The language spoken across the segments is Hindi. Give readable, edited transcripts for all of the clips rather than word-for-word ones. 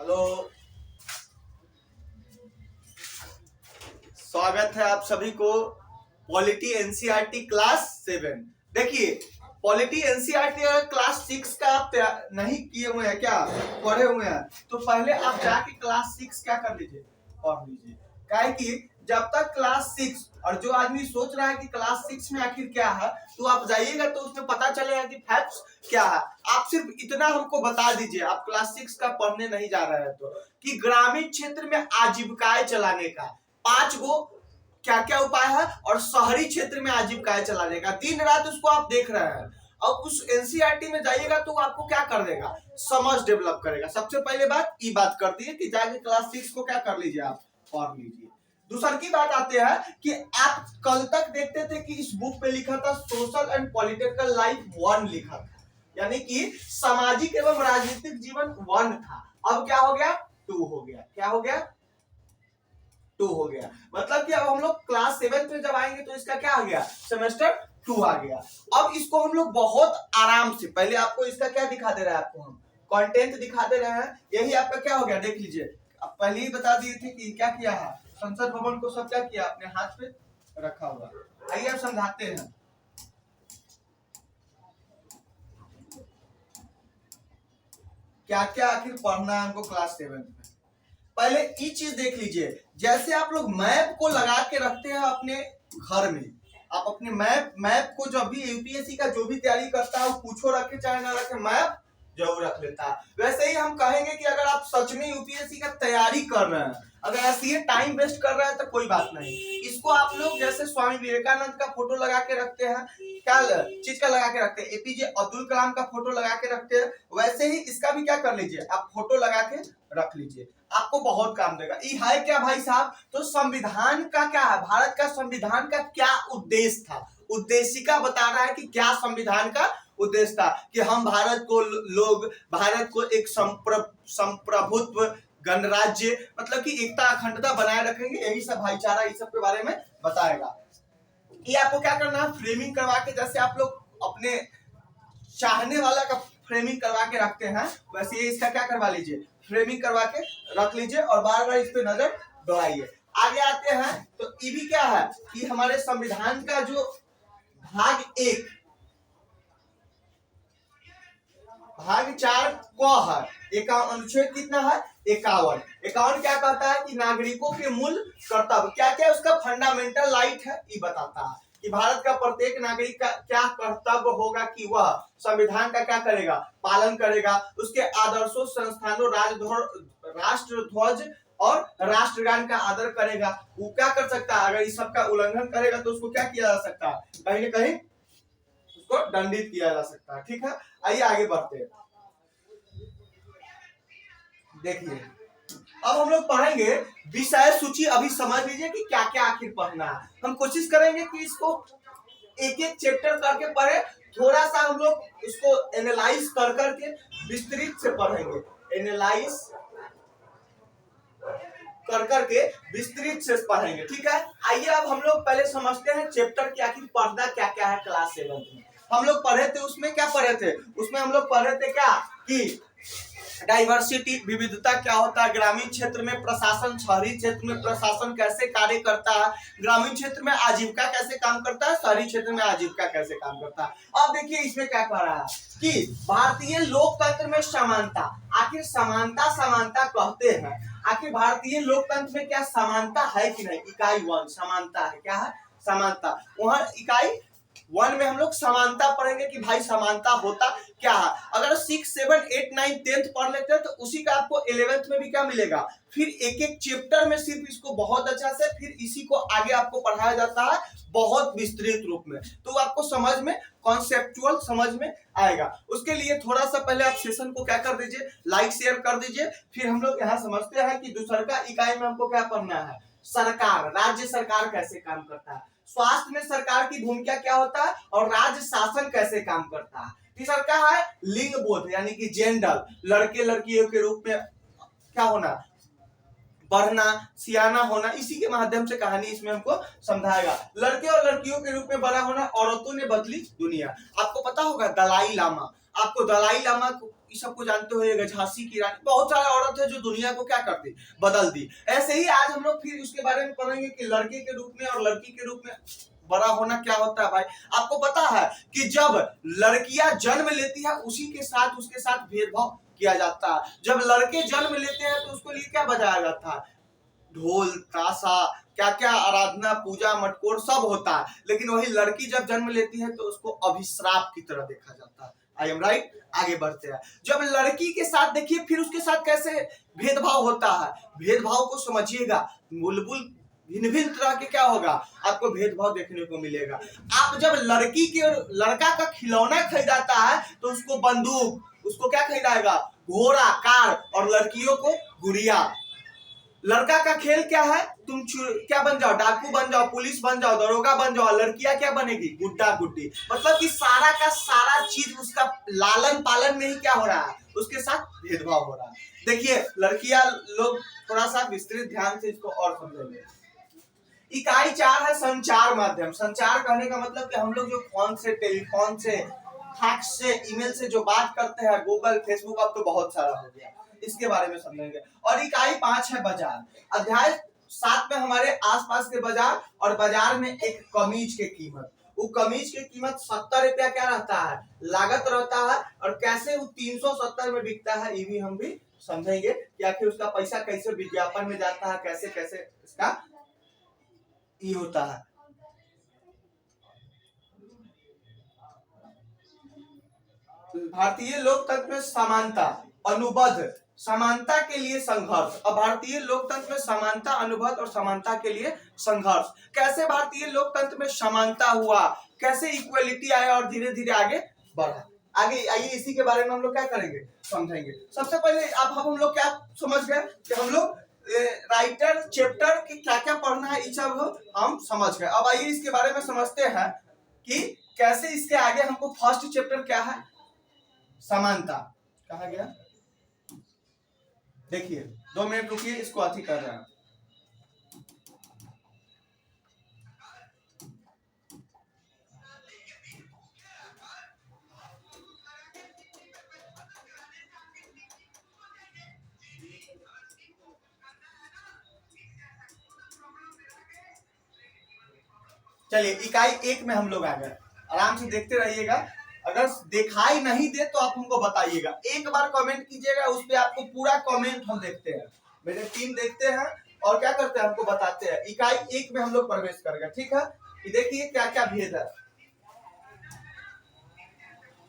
हेलो, स्वागत है आप सभी को पॉलिटी एनसीईआरटी क्लास 7। देखिए, पॉलिटी एनसीईआरटी अगर क्लास 6 का आप नहीं किए हुए हैं, क्या पढ़े हुए हैं, तो पहले आप जाके क्लास 6 क्या कर लीजिए, पढ़ लीजिए। काहे कि जब तक क्लास 6, और जो आदमी सोच रहा है कि क्लास 6 में आखिर क्या है, तो आप जाइएगा तो उसमें पता चलेगा कि फैक्ट्स क्या है। आप सिर्फ इतना हमको बता दीजिए, आप क्लास 6 का पढ़ने नहीं जा रहे हैं तो, कि ग्रामीण क्षेत्र में आजीविकाएं चलाने का 5 गो क्या क्या उपाय है, और शहरी क्षेत्र में आजीविकाएं चलाने का दिन रात उसको आप देख रहे हैं। और उस एनसीईआरटी में जाइएगा तो आपको क्या कर देगा, समझ डेवलप करेगा। सबसे पहले बात ये बात करती है कि जाके क्लास 6 को क्या कर लीजिए, आप पढ़ लीजिए। दूसरी की बात आते हैं कि आप कल तक देखते थे कि इस बुक पे लिखा था सोशल एंड पॉलिटिकल लाइफ 1 लिखा था, यानी कि सामाजिक एवं राजनीतिक जीवन 1 था। अब क्या हो गया, 2 हो गया। क्या हो गया, 2 हो गया। मतलब कि अब हम लोग क्लास 7 में जब आएंगे तो इसका क्या आ गया, सेमेस्टर 2 आ गया। अब इसको हम लोग बहुत आराम से, पहले आपको इसका क्या दिखा दे रहा है, आपको हम कंटेंट दिखा दे रहे हैं। यही आपका क्या हो गया, देख लीजिए। अब पहले ही बता दिए थे कि क्या किया है, संसद भवन को सब क्या किया, अपने हाथ पे रखा हुआ। आइए अब समझाते हैं। क्या क्या आखिर पढ़ना है हमको क्लास 7 में। पहले ये चीज देख लीजिए, जैसे आप लोग मैप को लगा के रखते हैं अपने घर में, आप अपने मैप को, जब भी यूपीएससी का जो भी तैयारी करता है वो पूछो रखे चाहे ना रखे, मैप जरूर रख लेता है। वैसे ही हम कहेंगे कि अगर आप सच में यूपीएससी का तैयारी कर रहे हैं, अगर ऐसे टाइम वेस्ट कर रहे हैं तो कोई बात नहीं। इसको आप लोग जैसे स्वामी विवेकानंद का फोटो लगा के रखते हैं, क्या चीज का लगा के रखते हैं, एपीजे अब्दुल कलाम का फोटो लगा के रखते हैं, वैसे ही इसका भी क्या कर लीजिए, आप फोटो लगा के रख लीजिए, आपको बहुत काम देगा। ये है क्या भाई साहब, तो संविधान का क्या है, भारत का संविधान का क्या उद्देश्य था, उद्देशिका बता रहा है कि क्या संविधान का उद्देश्य था, कि हम भारत को एक संप्रभुत्व गणराज्य, मतलब कि एकता अखंडता बनाए रखेंगे, यही सब भाईचारा, इस सब के बारे में बताएगा। ये आपको क्या करना है, फ्रेमिंग करवा के, जैसे आप लोग अपने चाहने वाला का फ्रेमिंग करवा के रखते हैं, वैसे इसका क्या करवा लीजिए, फ्रेमिंग करवा के रख लीजिए और बार बार इस पे नजर दौड़ाइए। आगे आते हैं तो ये भी क्या है कि हमारे संविधान का जो भाग 1 भाग 4 क है, अनुच्छेद कितना है, 51 क्या कहता है कि नागरिकों के मूल कर्तव्य, क्या क्या उसका फंडामेंटल राइट है, ये बताता है कि भारत का प्रत्येक नागरिक का क्या कर्तव्य होगा कि वह संविधान का क्या करेगा, पालन करेगा, उसके आदर्शों, संस्थानों, राष्ट्र ध्वज और राष्ट्रगान का आदर करेगा। वो क्या कर सकता है, अगर इस सब का उल्लंघन करेगा तो उसको क्या किया जा सकता है, कहीं ना कहीं उसको दंडित किया जा सकता है। ठीक है, आइए आगे बढ़ते हैं। देखिए, अब हम लोग पढ़ेंगे विषय सूची। अभी समझ लीजिए कि क्या क्या आखिर पढ़ना है। हम कोशिश करेंगे कि इसको एक एक चैप्टर करके पढ़े, थोड़ा सा हम लोग इसको एनालाइज कर करके विस्तृत से पढ़ेंगे, एनालाइज कर करके विस्तृत से पढ़ेंगे। ठीक है, आइए अब हम लोग पहले समझते हैं चैप्टर की आखिर पढ़ना क्या क्या है। क्लास 7 में हम लोग पढ़े थे, उसमें क्या पढ़े थे, उसमें हम लोग पढ़े थे क्या कि डाइवर्सिटी, विविधता क्या होता है, ग्रामीण क्षेत्र में प्रशासन, शहरी क्षेत्र में प्रशासन कैसे कार्य करता है, ग्रामीण क्षेत्र में आजीविका कैसे काम करता है, शहरी क्षेत्र में आजीविका कैसे काम करता है। अब देखिए इसमें क्या कह रहा है कि भारतीय लोकतंत्र में समानता, आखिर समानता कहते हैं, आखिर भारतीय लोकतंत्र में क्या समानता है कि नहीं। इकाई 1 समानता है, क्या है, समानता। वहां इकाई 1 में हम लोग समानता पढ़ेंगे कि भाई समानता होता क्या है। अगर 6, 7, 8, 9, 10 पढ़ लेते हैं तो उसी का आपको 11th में भी क्या मिलेगा, फिर एक एक चैप्टर में सिर्फ इसको बहुत अच्छा से, फिर इसी को आगे आपको पढ़ाया जाता है बहुत विस्तृत रूप में, तो आपको समझ में, कॉन्सेप्चुअल समझ में आएगा। उसके लिए थोड़ा सा पहले आप सेशन को क्या कर दीजिए, लाइक शेयर कर दीजिए। फिर हम लोग यहाँ समझते हैं कि दूसरा इकाई में हमको क्या पढ़ना है, सरकार, राज्य सरकार कैसे काम करता है, स्वास्थ्य में सरकार की भूमिका क्या होता है, और राज्य शासन कैसे काम करता है। तीसरा क्या है, लिंग बोध, यानी कि जेंडर, लड़के लड़कियों के रूप में क्या होना, बढ़ना, सियाना होना, इसी के माध्यम से कहानी इसमें हमको समझाएगा। लड़के और लड़कियों के रूप में बड़ा होना, औरतों ने बदली दुनिया। आपको पता होगा दलाई लामा, आपको दलाई लामा को ये सबको जानते हो, झांसी की रानी, बहुत सारे औरत है जो दुनिया को क्या करती, बदल दी। ऐसे ही आज हम लोग फिर उसके बारे में पढ़ेंगे कि लड़के के रूप में और लड़की के रूप में बड़ा होना क्या होता है। भाई आपको पता है कि जब लड़कियां जन्म लेती है उसी के साथ उसके साथ भेदभाव किया जाता है। जब लड़के जन्म लेते हैं तो उसको लिए क्या बजाया जाता है, ढोल ताशा क्या क्या आराधना पूजा मटकोर सब होता है। लेकिन वही लड़की जब जन्म लेती है तो उसको अभिश्राप की तरह देखा जाता है। I am right. आगे बढ़ते हैं। जब लड़की के साथ देखिए फिर उसके साथ कैसे भेदभाव होता है, भेदभाव को समझिएगा। बुलबुल भिन्न भिन्न तरह के क्या होगा, आपको भेदभाव देखने को मिलेगा। आप जब लड़की के लड़का का खिलौना खरीदाता है तो उसको बंदूक, उसको क्या खरीदाएगा, घोड़ा कार, और लड़कियों को गुड़िया। लड़का का खेल क्या है, तुम क्या बन जाओ, डाकू बन जाओ, पुलिस बन जाओ, दरोगा बन जाओ। लड़कियां क्या बनेगी, गुड्डा गुड्डी। मतलब कि सारा का सारा चीज उसका लालन पालन में ही क्या हो रहा है, उसके साथ भेदभाव हो रहा है। देखिए लड़कियां लोग थोड़ा सा विस्तृत ध्यान से इसको और समझेंगे। इकाई 4 है संचार माध्यम। संचार कहने का मतलब कि हम लोग जो फोन से, टेलीफोन से, फैक्स से, ईमेल से जो बात करते हैं, गूगल फेसबुक अब तो बहुत सारा हो गया, इसके बारे में समझेंगे। और इकाई 5 है बाजार। अध्याय 7 में हमारे आसपास के बाजार, और बाजार में एक कमीज के कीमत, वो कमीज की कीमत 70 रुपया क्या रहता है, लागत रहता है। और कैसे वो 370 में बिकता है ये भी हम भी समझेंगे कि आखिर उसका पैसा कैसे विज्ञापन में जाता है, कैसे कैसे इसका ये होता है। भारतीय लोकतंत्र में समानता अनुबंध समानता के लिए संघर्ष। अब भारतीय लोकतंत्र में समानता अनुबंध और समानता के लिए संघर्ष, कैसे भारतीय लोकतंत्र में समानता हुआ, कैसे इक्वलिटी आया और धीरे धीरे आगे बढ़ा। आगे आइए इसी के बारे में हम लोग क्या करेंगे, समझेंगे। सबसे पहले अब हम लोग क्या समझ गए कि हम लोग राइटर चैप्टर के क्या क्या पढ़ना है, ये सब हम समझ गए। अब आइए इसके बारे में समझते हैं कि कैसे इसके आगे हमको फर्स्ट चैप्टर क्या है, समानता। कहा गया, देखिए 2 मिनट रुकिए, इसको अथी कर रहे हैं। चलिए इकाई 1 में हम लोग आ गए, आराम से देखते रहिएगा। अगर दिखाई नहीं दे तो आप हमको बताइएगा, एक बार कमेंट कीजिएगा, उस पे आपको पूरा कमेंट हम देखते हैं, मेरे टीम देखते हैं और क्या करते हैं, हमको बताते हैं। इकाई 1 में हम लोग प्रवेश कर गए, ठीक है। देखिए क्या क्या भेद है।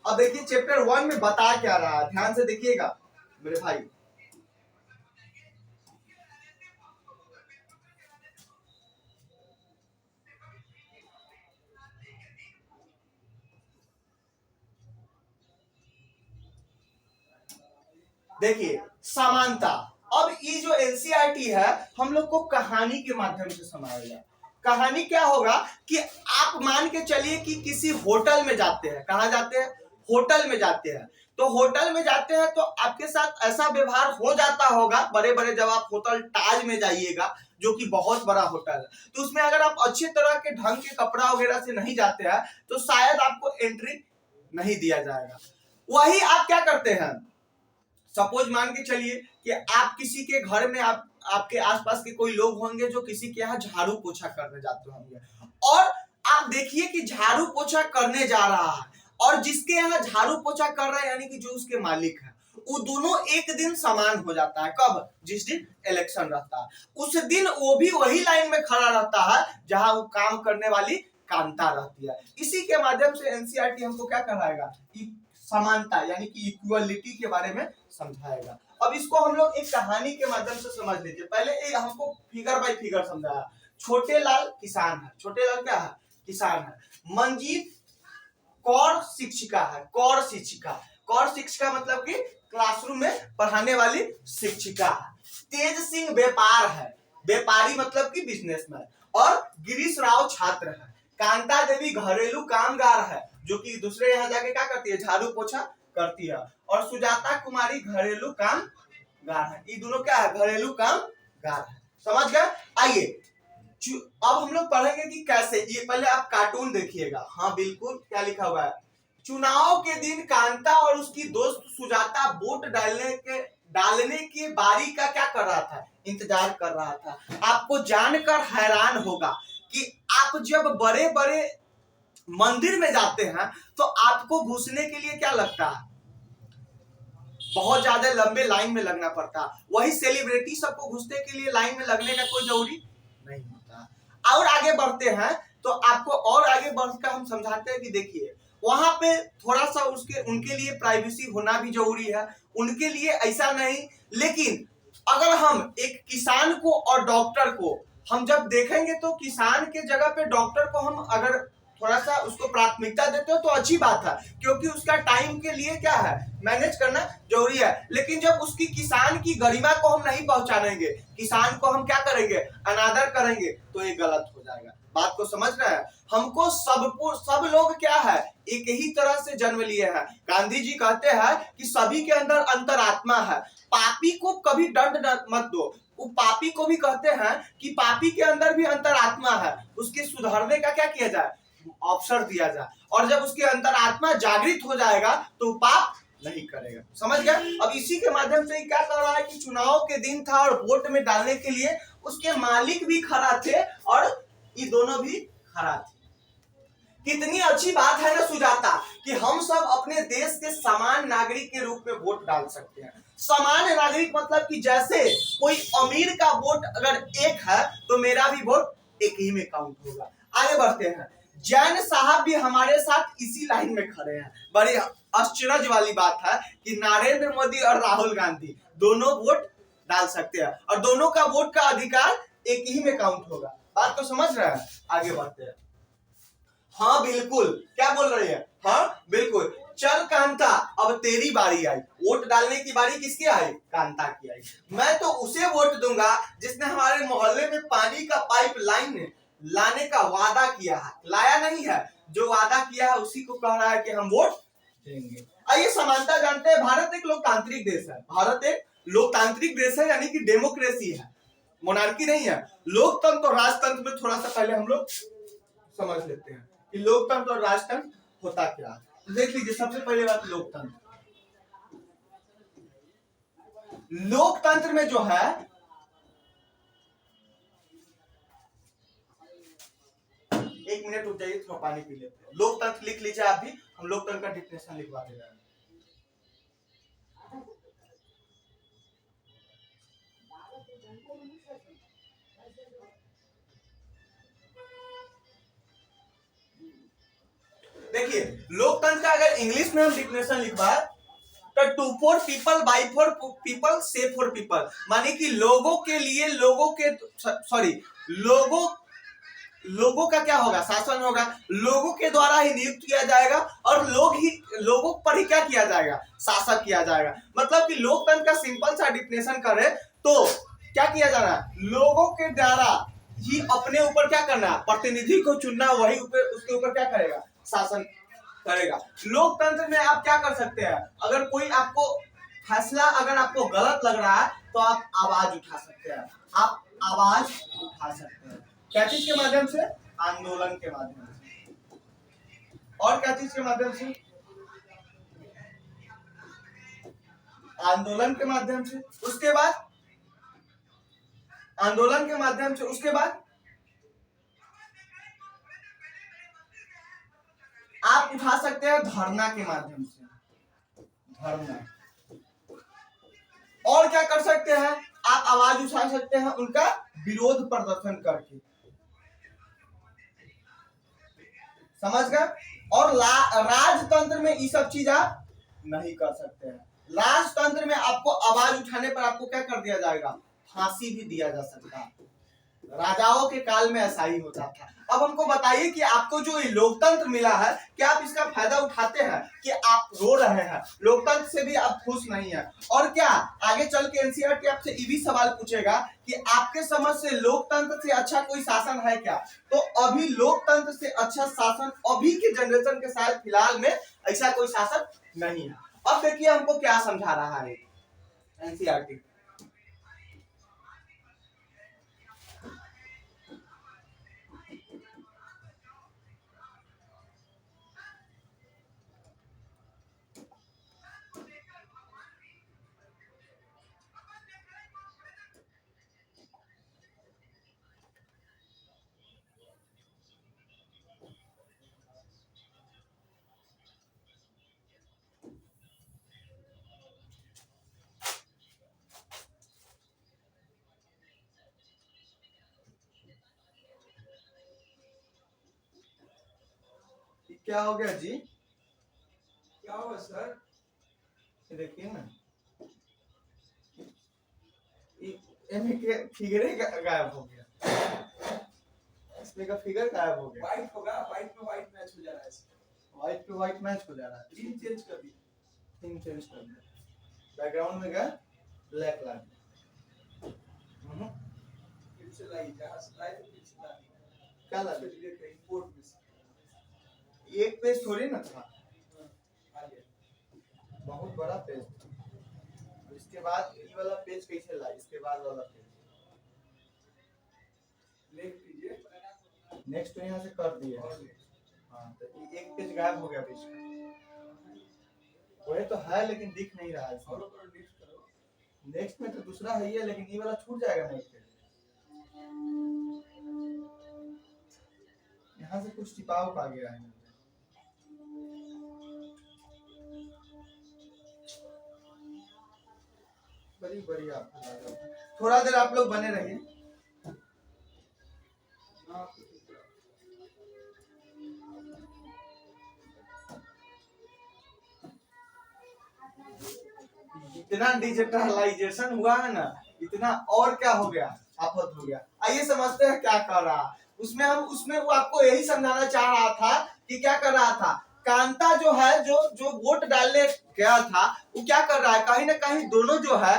अब देखिए चैप्टर 1 में बता क्या रहा है, ध्यान से देखिएगा मेरे भाई। देखिए समानता। अब ये जो एनसीईआरटी है हम लोग को कहानी के माध्यम से समझाएगा। कहानी क्या होगा कि आप मान के चलिए कि किसी होटल में जाते हैं, कहाँ जाते हैं, होटल में जाते हैं। तो होटल में जाते हैं तो आपके साथ ऐसा व्यवहार हो जाता होगा, बड़े बड़े जब आप होटल ताज में जाइएगा जो कि बहुत बड़ा होटल है, तो उसमें अगर आप अच्छे तरह के ढंग के कपड़ा वगैरह से नहीं जाते हैं तो शायद आपको एंट्री नहीं दिया जाएगा। वही आप क्या करते हैं, सपोज मान के चलिए कि आप किसी के घर में, आपके आसपास के कोई लोग होंगे जो किसी के यहाँ झाड़ू पोछा करने जाते होंगे, और आप देखिए कि झाड़ू पोछा करने जा रहा है और जिसके यहाँ झाड़ू पोछा कर रहा है यानी कि जो उसके मालिक है, वो दोनों एक दिन समान हो जाता है। कब, जिस दिन इलेक्शन रहता है, उस दिन वो भी वही लाइन में खड़ा रहता है जहां वो काम करने वाली कांता रहती है। इसी के माध्यम से एनसीईआरटी हमको क्या कराएगा, समानता यानी कि इक्वलिटी के बारे में समझाएगा। अब इसको हम लोग एक कहानी के माध्यम से समझ लीजिए। पहले हमको फिगर बाय फिगर समझाया। छोटे लाल किसान है, छोटे लाल क्या है, किसान है। मंजीत कौर शिक्षिका है, कौर शिक्षिका, कौर शिक्षिका मतलब कि क्लासरूम में पढ़ाने वाली शिक्षिका है। तेज सिंह व्यापार है, व्यापारी मतलब कि बिजनेसमैन। और गिरीश राव छात्र है। कांता देवी घरेलू कामगार है, जो कि दूसरे यहाँ जाके क्या करती है, झाड़ू पोछा करती है। और सुजाता कुमारी घरेलू कामगार है। ये दोनों क्या है, घरेलू कामगार है। समझ गए। आइए अब हम लोग पढ़ेंगे कि कैसे, ये पहले आप कार्टून देखिएगा। हाँ बिल्कुल, क्या लिखा हुआ है, चुनाव के दिन कांता और उसकी दोस्त सुजाता वोट डालने की बारी का क्या कर रहा था, इंतजार कर रहा था। आपको जानकर हैरान होगा कि आप जब बड़े बड़े मंदिर में जाते हैं तो आपको घुसने के लिए क्या लगता है, बहुत ज्यादा लंबे लाइन में लगना पड़ता। वही सेलिब्रिटी सबको घुसने के लिए लाइन में लगने का कोई जरूरी नहीं होता। और आगे बढ़ते हैं तो आपको और आगे बढ़कर हम समझाते हैं कि देखिए वहां पे थोड़ा सा उनके लिए प्राइवेसी होना भी जरूरी है, उनके लिए ऐसा नहीं। लेकिन अगर हम एक किसान को और डॉक्टर को हम जब देखेंगे तो किसान के जगह पे डॉक्टर को हम अगर थोड़ा सा उसको प्राथमिकता देते हो तो अच्छी बात है, क्योंकि उसका टाइम के लिए क्या है, मैनेज करना जरूरी है। लेकिन जब उसकी किसान की गरिमा को हम नहीं पहचानेंगे, किसान को हम क्या करेंगे, अनादर करेंगे, तो ये गलत हो जाएगा। बात को समझ रहे हैं। हमको सब लोग क्या है, एक ही तरह से जन्म लिए हैं। गांधी जी कहते हैं कि सभी के अंदर अंतरात्मा है, पापी को कभी दंड मत दो। वो पापी को भी कहते हैं कि पापी के अंदर भी अंतरात्मा है, उसके सुधरने का क्या किया जाए, अवसर दिया जाए। और जब उसके अंतरात्मा जागृत हो जाएगा तो पाप नहीं करेगा। समझ गए। अब इसी के माध्यम से क्या कर रहा है कि चुनाव के दिन था और वोट में डालने के लिए उसके मालिक भी खड़ा थे और ये दोनों भी खड़ा थे। कितनी अच्छी बात है ना सुजाता, कि हम सब अपने देश के समान नागरिक के रूप में वोट डाल सकते हैं। समान नागरिक मतलब कि जैसे कोई अमीर का वोट अगर एक है तो मेरा भी वोट एक ही में काउंट होगा। आगे बढ़ते हैं। जैन साहब भी हमारे साथ इसी लाइन में खड़े हैं। बड़ी आश्चर्य वाली बात है कि नरेंद्र मोदी और राहुल गांधी दोनों वोट डाल सकते हैं और दोनों का वोट का अधिकार एक ही में काउंट होगा। बात तो समझ रहे हैं। आगे बढ़ते हैं। हाँ बिल्कुल, क्या बोल रही है, हाँ बिल्कुल। चल कांता अब तेरी बारी आई। वोट डालने की बारी किसकी आई, कांता की आई। मैं तो उसे वोट दूंगा जिसने हमारे मोहल्ले में पानी का पाइप लाइन लाने का वादा किया है, लाया नहीं है। जो वादा किया है उसी को कह रहा है कि हम वोट देंगे। आइए समानता जानते हैं। भारत एक लोकतांत्रिक देश है, भारत एक लोकतांत्रिक देश है, यानी कि डेमोक्रेसी है, मोनार्की नहीं है। लोकतंत्र और राजतंत्र में थोड़ा सा पहले हम लोग समझ लेते हैं कि लोकतंत्र और राजतंत्र होता क्या है। देख लीजिए, सबसे पहले बात लोकतंत्र। लोकतंत्र में जो है, एक मिनट रुक जाइए, थोड़ा पानी पी लेते हैं। लोकतंत्र लिख लीजिए आप भी, हम लोकतंत्र का डिफिनेशन लिखवा दे रहे हैं। देखिए लोकतंत्र का अगर इंग्लिश में हम डिफिनेशन लिखवा तो to for people, by for people, से फॉर पीपल, माने कि लोगों के लिए, लोगों के सॉरी लोगों का क्या होगा, शासन होगा, लोगों के द्वारा ही नियुक्त किया जाएगा और लोगों पर ही क्या किया जाएगा, शासन किया जाएगा। मतलब कि लोकतंत्र का सिंपल सा डिफिनेशन करें तो क्या किया जा रहा है, लोगों के द्वारा ही अपने ऊपर क्या करना, प्रतिनिधि को चुनना, वही उसके ऊपर क्या करेगा, शासन करेगा। लोकतंत्र में आप क्या कर सकते हैं, अगर कोई आपको फैसला अगर आपको गलत लग रहा है तो आप आवाज उठा सकते हैं, आप आवाज उठा सकते हैं। क्या चीज के माध्यम से, आंदोलन के माध्यम से। और क्या चीज के माध्यम से, आंदोलन के माध्यम से। उसके बाद आंदोलन के माध्यम से, उसके बाद आप उठा सकते हैं धरना के माध्यम से, धरना। और क्या कर सकते हैं, आप आवाज उठा सकते हैं उनका विरोध प्रदर्शन करके। समझ गए। और राजतंत्र में ये सब चीज आप नहीं कर सकते हैं। राजतंत्र में आपको आवाज उठाने पर आपको क्या कर दिया जाएगा, फांसी भी दिया जा सकता है। राजाओं के काल में ऐसा ही होता था। अब हमको बताइए कि आपको जो ये लोकतंत्र मिला है, क्या आप इसका फायदा उठाते हैं, कि आप रो रहे हैं, लोकतंत्र से भी आप खुश नहीं है। और क्या आगे चल के एनसीईआरटी आपसे ये भी सवाल पूछेगा कि आपके समझ से लोकतंत्र से अच्छा कोई शासन है क्या। तो अभी लोकतंत्र से अच्छा शासन अभी के जनरेशन के साथ फिलहाल में ऐसा कोई शासन नहीं है। अब देखिए हमको क्या समझा रहा है एनसीईआरटी। क्या हो गया जी? क्या हुआ सर? ये देखिए ना, फिगर गायब हो गया, इसमें का फिगर गायब हो गया। व्हाइट होगा, व्हाइट में व्हाइट मैच हो जा रहा है इसमें। व्हाइट पे व्हाइट मैच हो जा रहा है। थीम चेंज कर दी, थीम चेंज कर दिया, बैकग्राउंड में गया ब्लैक लाइट। फिर से लाइट जहाँ से लाइट फिर से लाइट क्या लगा? डिलीट कर इंपोर्ट में से। एक पेज थोड़ी ना था, आ गया बहुत बड़ा पेज था। इसके बाद ये वाला पेज कैसे ला? इसके बाद वाला पेज नेक्स्ट कीजिए, नेक्स्ट तो यहाँ से कर दिए। और next। हाँ, तो ये एक पेज गायब हो गया बीच का। वही तो है लेकिन दिख नहीं रहा है इसमें। और ऊपर नेक्स्ट करो, नेक्स्ट में तो दूसरा है ये, लेकिन ये वाला छूट जाएगा नेक्स्ट पेज। यहाँ से कुछ छिपाव पा गया है। बड़ी बड़ी आपको लगा। थोड़ा देर आप लोग बने रहिए। ना इतना डिजिटलाइजेशन हुआ है ना, इतना और क्या हो गया, आफत हो गया। आइए समझते हैं क्या कर रहा है उसमें वो आपको यही समझाना चाह रहा था कि क्या कर रहा था। कांता जो है, जो वोट डालने गया था, वो क्या कर रहा है, कहीं ना कहीं दोनों जो है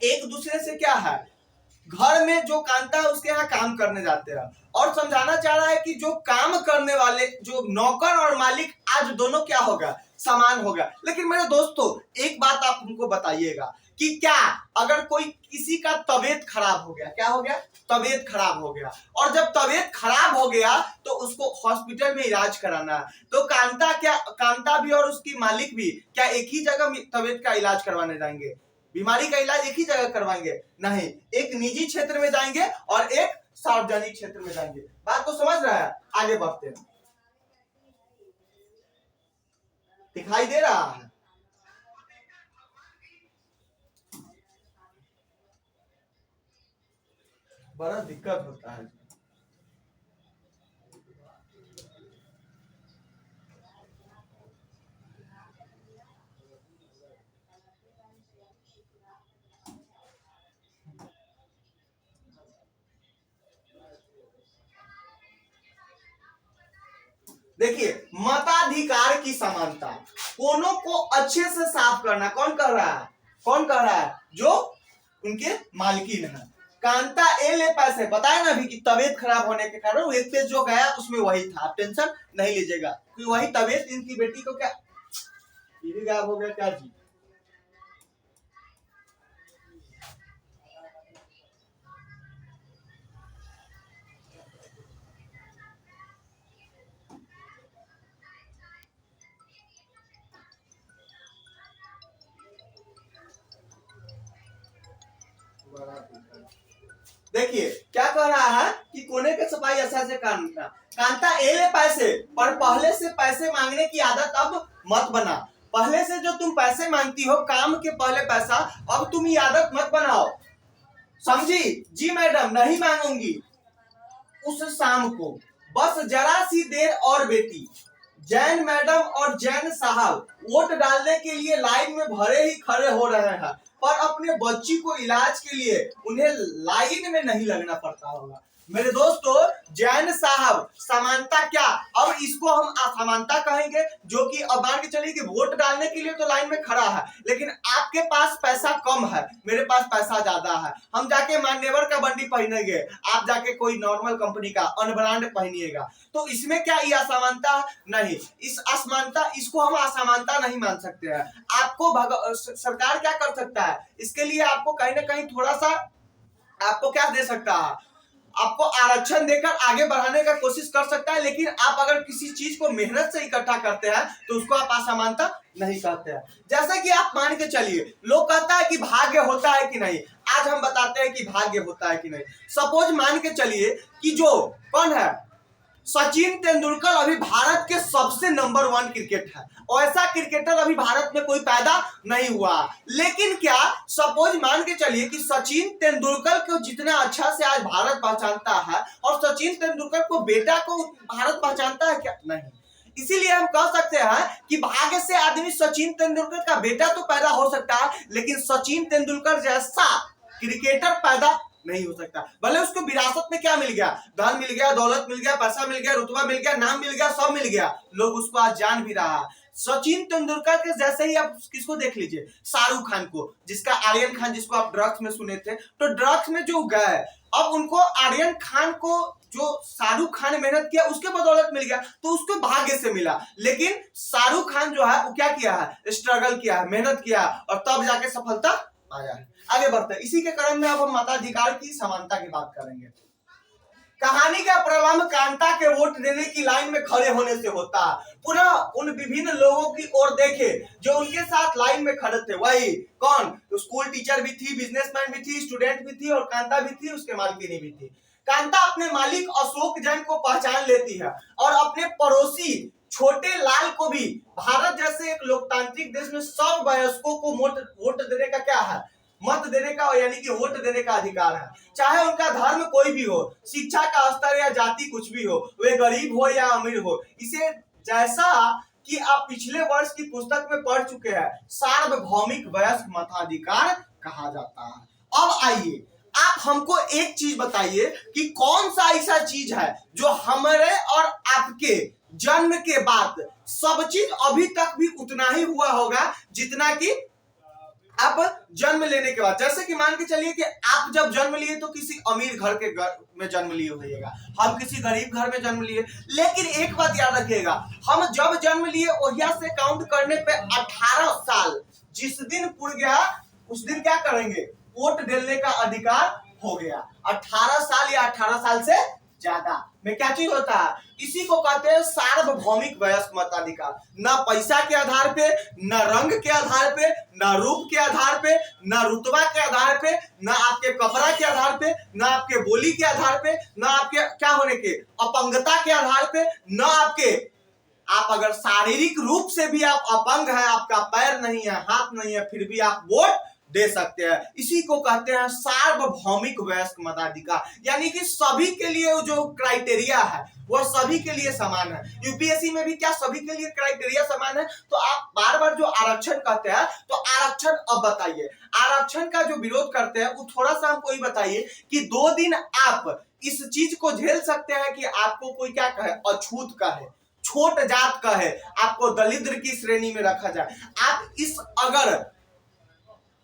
एक दूसरे से क्या है, घर में जो कांता है उसके यहाँ काम करने जाते हैं, और समझाना चाह रहा है कि जो काम करने वाले, जो नौकर और मालिक, आज दोनों क्या होगा, समान होगा। लेकिन मेरे दोस्तों एक बात आप उनको बताइएगा कि क्या अगर कोई किसी का तबीयत खराब हो गया, क्या हो गया, तबीयत खराब हो गया, और जब तबीयत खराब हो गया तो उसको हॉस्पिटल में इलाज कराना है, तो कांता भी और उसकी मालिक भी क्या एक ही जगह तबीयत का इलाज करवाने जाएंगे? बीमारी का इलाज एक ही जगह करवाएंगे? नहीं, एक निजी क्षेत्र में जाएंगे और एक सार्वजनिक क्षेत्र में जाएंगे। बात को समझ रहा है? आगे बढ़ते हैं। दिखाई दे रहा है? बड़ा दिक्कत होता है। देखिए, मताधिकार की समानता, कोनों को अच्छे से साफ करना कौन कर रहा है, कौन कर रहा है, जो उनके मालकिन है। कांता ए ले पैसे, बताया ना अभी कि तबीयत खराब होने के कारण वो एक पेज जो गया उसमें वही था, आप टेंशन नहीं लीजिएगा, क्योंकि वही तबीयत इनकी बेटी को क्या ये भी गायब हो गया क्या जी? देखिए क्या कह रहा है कि कोने के सफाई ऐसा से करना। कांता ए ले पैसे, पर पहले से पैसे मांगने की आदत अब मत बना। पहले से जो तुम पैसे मांगती हो, काम के पहले पैसा, अब तुम ये आदत मत बनाओ, समझी? जी मैडम, नहीं मांगूंगी। उस शाम को बस जरा सी देर और बेटी, जैन मैडम और जैन साहब वोट डालने के लिए लाइन में भरे ही खड़े हो रहे हैं, पर अपने बच्ची को इलाज के लिए उन्हें लाइन में नहीं लगना पड़ता होगा। मेरे दोस्तों, जैन साहब, समानता क्या, अब इसको हम असमानता कहेंगे, जो कि अब मान के चलिए कि वोट डालने के लिए तो लाइन में खड़ा है, लेकिन आपके पास पैसा कम है, मेरे पास पैसा ज्यादा है, हम जाके मान्यवर का बंडी पहनेंगे, आप जाके कोई नॉर्मल कंपनी का अनब्रांड पहनिएगा, तो इसमें क्या ये असमानता? नहीं, इस असमानता, इसको हम असमानता नहीं मान सकते हैं। आपको सरकार क्या कर सकता है, इसके लिए आपको कहीं ना कहीं थोड़ा सा आपको क्या दे सकता है, आपको आरक्षण देकर आगे बढ़ाने का कोशिश कर सकता है, लेकिन आप अगर किसी चीज को मेहनत से इकट्ठा करते हैं तो उसको आप असमानता नहीं कहते हैं। जैसा कि आप मान के चलिए, लोग कहता है कि भाग्य होता है कि नहीं, आज हम बताते हैं कि भाग्य होता है कि नहीं। सपोज मान के चलिए कि जो कौन है, सचिन तेंदुलकर अभी भारत के सबसे नंबर 1 क्रिकेट है, और ऐसा क्रिकेटर अभी भारत में कोई पैदा नहीं हुआ। लेकिन क्या सपोज मान के चलिए कि सचिन तेंदुलकर को जितना अच्छा से आज भारत पहचानता है, और सचिन तेंदुलकर को बेटा को भारत पहचानता है क्या? नहीं। इसीलिए हम कह सकते हैं कि भाग्य से आदमी सचिन तेंदुलकर का बेटा तो पैदा हो सकता है, लेकिन सचिन तेंदुलकर जैसा क्रिकेटर पैदा नहीं हो सकता। भले उसको विरासत में क्या मिल गया, धन मिल गया, दौलत मिल गया, पैसा मिल गया, रुतबा मिल गया, नाम मिल गया, सब मिल गया, लोग उसको आज जान भी रहा है। सचिन तेंदुलकर के जैसे ही आप किसको देख लीजिए, शाहरुख खान को, जिसका आर्यन खान, जिसको आप ड्रग्स में सुने थे, तो ड्रग्स में जो गए, अब उनको आर्यन खान को जो शाहरुख खान ने मेहनत किया उसके बदौलत मिल गया, तो उसको भाग्य से मिला। लेकिन शाहरुख खान जो है वो क्या किया है, स्ट्रगल किया है, मेहनत किया है, और तब जाके सफलता आया है। आगे बढ़ते हैं, इसी के क्रम में अब हम मताधिकार की समानता की बात करेंगे। कहानी का प्रारंभ कांता के वोट देने की लाइन में खड़े होने से होता है। पुनः उन विभिन्न लोगों की ओर देखे जो उनके साथ लाइन में खड़े थे। वही कौन, तो स्कूल टीचर भी थी, बिजनेसमैन भी थी, स्टूडेंट भी थी, और कांता भी थी, उसके मालकिनी भी थी। कांता अपने मालिक अशोक जैन को पहचान लेती है और अपने पड़ोसी छोटे लाल को भी। भारत जैसे एक लोकतांत्रिक देश में सब वयस्कों को वोट देने का क्या है, मत देने का, यानी कि वोट देने का अधिकार है। चाहे उनका धर्म कोई भी हो, शिक्षा का स्तर या जाति कुछ भी हो, वे गरीब हो या अमीर हो। इसे जैसा कि आप पिछले वर्ष की पुस्तक में पढ़ चुके हैं, सार्वभौमिक वयस्क मताधिकार कहा जाता है। अब आइए आप हमको एक चीज बताइए कि कौन सा ऐसा चीज है जो हमारे और आपके जन्म के बाद सब चीज अभी तक भी उतना ही हुआ होगा जितना कि आप जन्म लेने के बाद। जैसे कि मान के चलिए कि आप जब जन्म लिए तो किसी अमीर घर के में जन्म लिए होइएगा, हम किसी गरीब घर में जन्म लिए। लेकिन एक बात याद रखिएगा, हम जब जन्म लिए ओहिया से काउंट करने पे 18 साल जिस दिन पूर गया उस दिन क्या करेंगे, वोट देने का अधिकार हो गया। 18 साल या 18 साल से ज्यादा में क्या चीज होता है, इसी को कहते हैं सार्वभौमिक वयस्क मताधिकार। न पैसा के आधार पे, न रंग के आधार पे, न रूप के आधार पे, न रुतबा के आधार पे, न आपके कपड़ा के आधार पे, न आपके बोली के आधार पे, न आपके क्या होने के अपंगता के आधार पे, न आपके, आप अगर शारीरिक रूप से भी आप अपंग हैं, आपका पैर नहीं है, हाथ नहीं है, फिर भी आप वोट दे सकते हैं। इसी को कहते हैं सार्वभौमिक वयस्क मताधिकार, यानी कि सभी के लिए जो क्राइटेरिया है वह सभी के लिए समान है। यूपीएससी में भी क्या सभी के लिए क्राइटेरिया समान है? तो आप बार बार जो आरक्षण कहते हैं, तो आरक्षण अब बताइए, आरक्षण का जो विरोध करते हैं वो थोड़ा सा हमको ये बताइए कि 2 दिन आप इस चीज को झेल सकते हैं कि आपको कोई क्या कहे, अछूत कहे, छोट जात कहे, आपको दलिद्र की श्रेणी में रखा जाए। आप इस अगर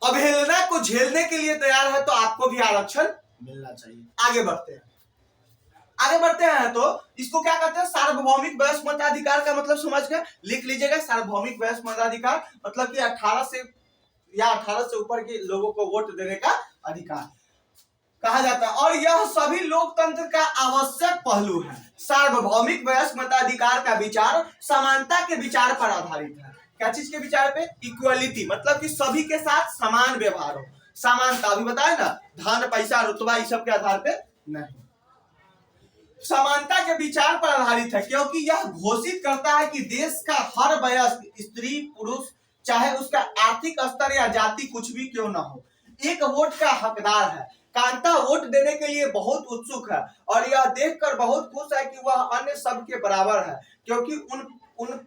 अवहेलना को झेलने के लिए तैयार है तो आपको भी आरक्षण मिलना चाहिए। आगे बढ़ते हैं, तो इसको क्या कहते हैं, सार्वभौमिक वयस्क मताधिकार का मतलब समझ गए, लिख लीजिएगा। सार्वभौमिक वयस्क मताधिकार मतलब कि 18 से या 18 से ऊपर के लोगों को वोट देने का अधिकार कहा जाता है, और यह सभी लोकतंत्र का आवश्यक पहलू है। सार्वभौमिक वयस्क मताधिकार का विचार समानता के विचार पर आधारित है। क्या चीज के विचार पे, इक्वालिटी, मतलब कि सभी के साथ समान व्यवहार हो। समानता अभी बताए ना, धन पैसा रुतबा इस सब के आधार पे नहीं, समानता के विचार पर आधारित है, क्योंकि यह घोषित करता है कि देश का हर वयस्क स्त्री पुरुष, चाहे उसका आर्थिक स्तर या जाति कुछ भी क्यों ना हो, एक वोट का हकदार है। कांता वोट देने के लिए बहुत उत्सुक है और यह देखकर बहुत खुश है कि वह अन्य सबके बराबर है, क्योंकि उन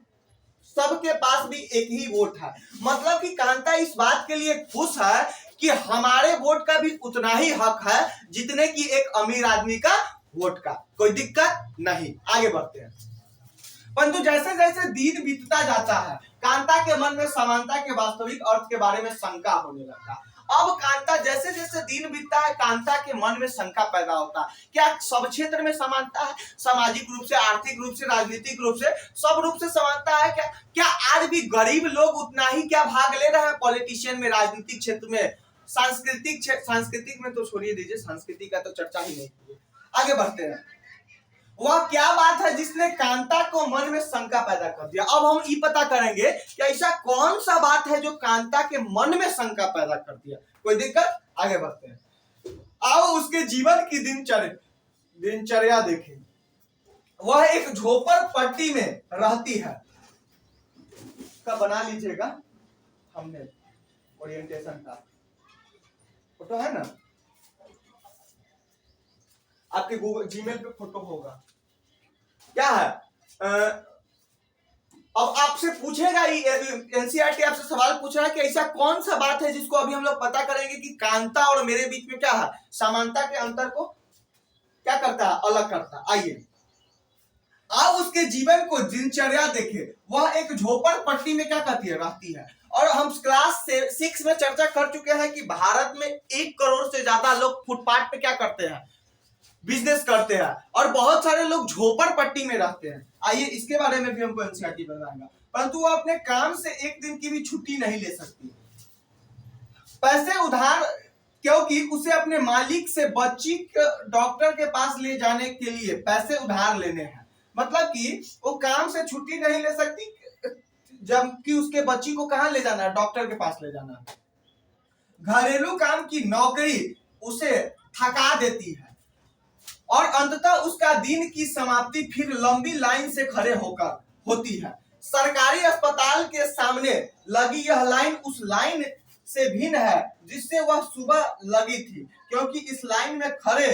सबके पास भी एक ही वोट है। मतलब कि कांता इस बात के लिए खुश है कि हमारे वोट का भी उतना ही हक है जितने कि एक अमीर आदमी का वोट का, कोई दिक्कत नहीं। आगे बढ़ते हैं, परंतु जैसे जैसे दिन बीतता जाता है कांता के मन में समानता के वास्तविक अर्थ के बारे में शंका होने लगता है। अब कांता जैसे जैसे दिन बीतता है कांता के मन में शंका पैदा होता है, क्या सब क्षेत्र में समानता है, सामाजिक रूप से, आर्थिक रूप से, राजनीतिक रूप से, सब रूप से समानता है क्या? क्या आज भी गरीब लोग उतना ही क्या भाग ले रहे हैं पॉलिटिशियन में, राजनीतिक क्षेत्र में, सांस्कृतिक में तो छोड़िए दीजिए, संस्कृति का तो चर्चा ही नहीं की। आगे बढ़ते हैं, वह क्या बात है जिसने कांता को मन में शंका पैदा कर दिया। अब हम ये पता करेंगे कि ऐसा कौन सा बात है जो कांता के मन में शंका पैदा कर दिया, कोई दिक्कत? आगे बढ़ते हैं, आओ उसके जीवन की दिनचर्या देखें। वह एक झोपड़पट्टी में रहती है, का बना लीजिएगा, हमने ओरिएंटेशन का फोटो है ना, आपके गूगल जीमेल पे फोटो होगा। क्या है, अब आपसे पूछेगा एनसीईआरटी आपसे सवाल पूछ रहा है कि ऐसा कौन सा बात है जिसको अभी हम लोग पता करेंगे कि कांता और मेरे बीच में क्या है, समानता के अंतर को क्या करता है, अलग करता है। आइए आप उसके जीवन को दिनचर्या देखें, वह एक झोपड़पट्टी में क्या करती है, रहती है। और हम क्लास 6 में चर्चा कर चुके हैं कि भारत में 1 करोड़ से ज्यादा लोग फुटपाथ पे क्या करते हैं, बिजनेस करते हैं, और बहुत सारे लोग झोपड़पट्टी में रहते हैं। आइए इसके बारे में भी हमको एनसीईआरटी बताएगा, परंतु वो अपने काम से एक दिन की भी छुट्टी नहीं ले सकती। पैसे उधार, क्योंकि उसे अपने मालिक से बच्ची डॉक्टर के पास ले जाने के लिए पैसे उधार लेने हैं। मतलब कि वो काम से छुट्टी नहीं ले सकती, जबकि उसके बच्ची को कहां ले जाना है, डॉक्टर के पास ले जाना है। घरेलू काम की नौकरी उसे थका देती है और अंततः उसका दिन की समाप्ति फिर लंबी लाइन से खड़े होकर होती है। सरकारी अस्पताल के सामने लगी यह लाइन उस लाइन से भिन्न है जिससे वह सुबह लगी थी, क्योंकि इस लाइन में खड़े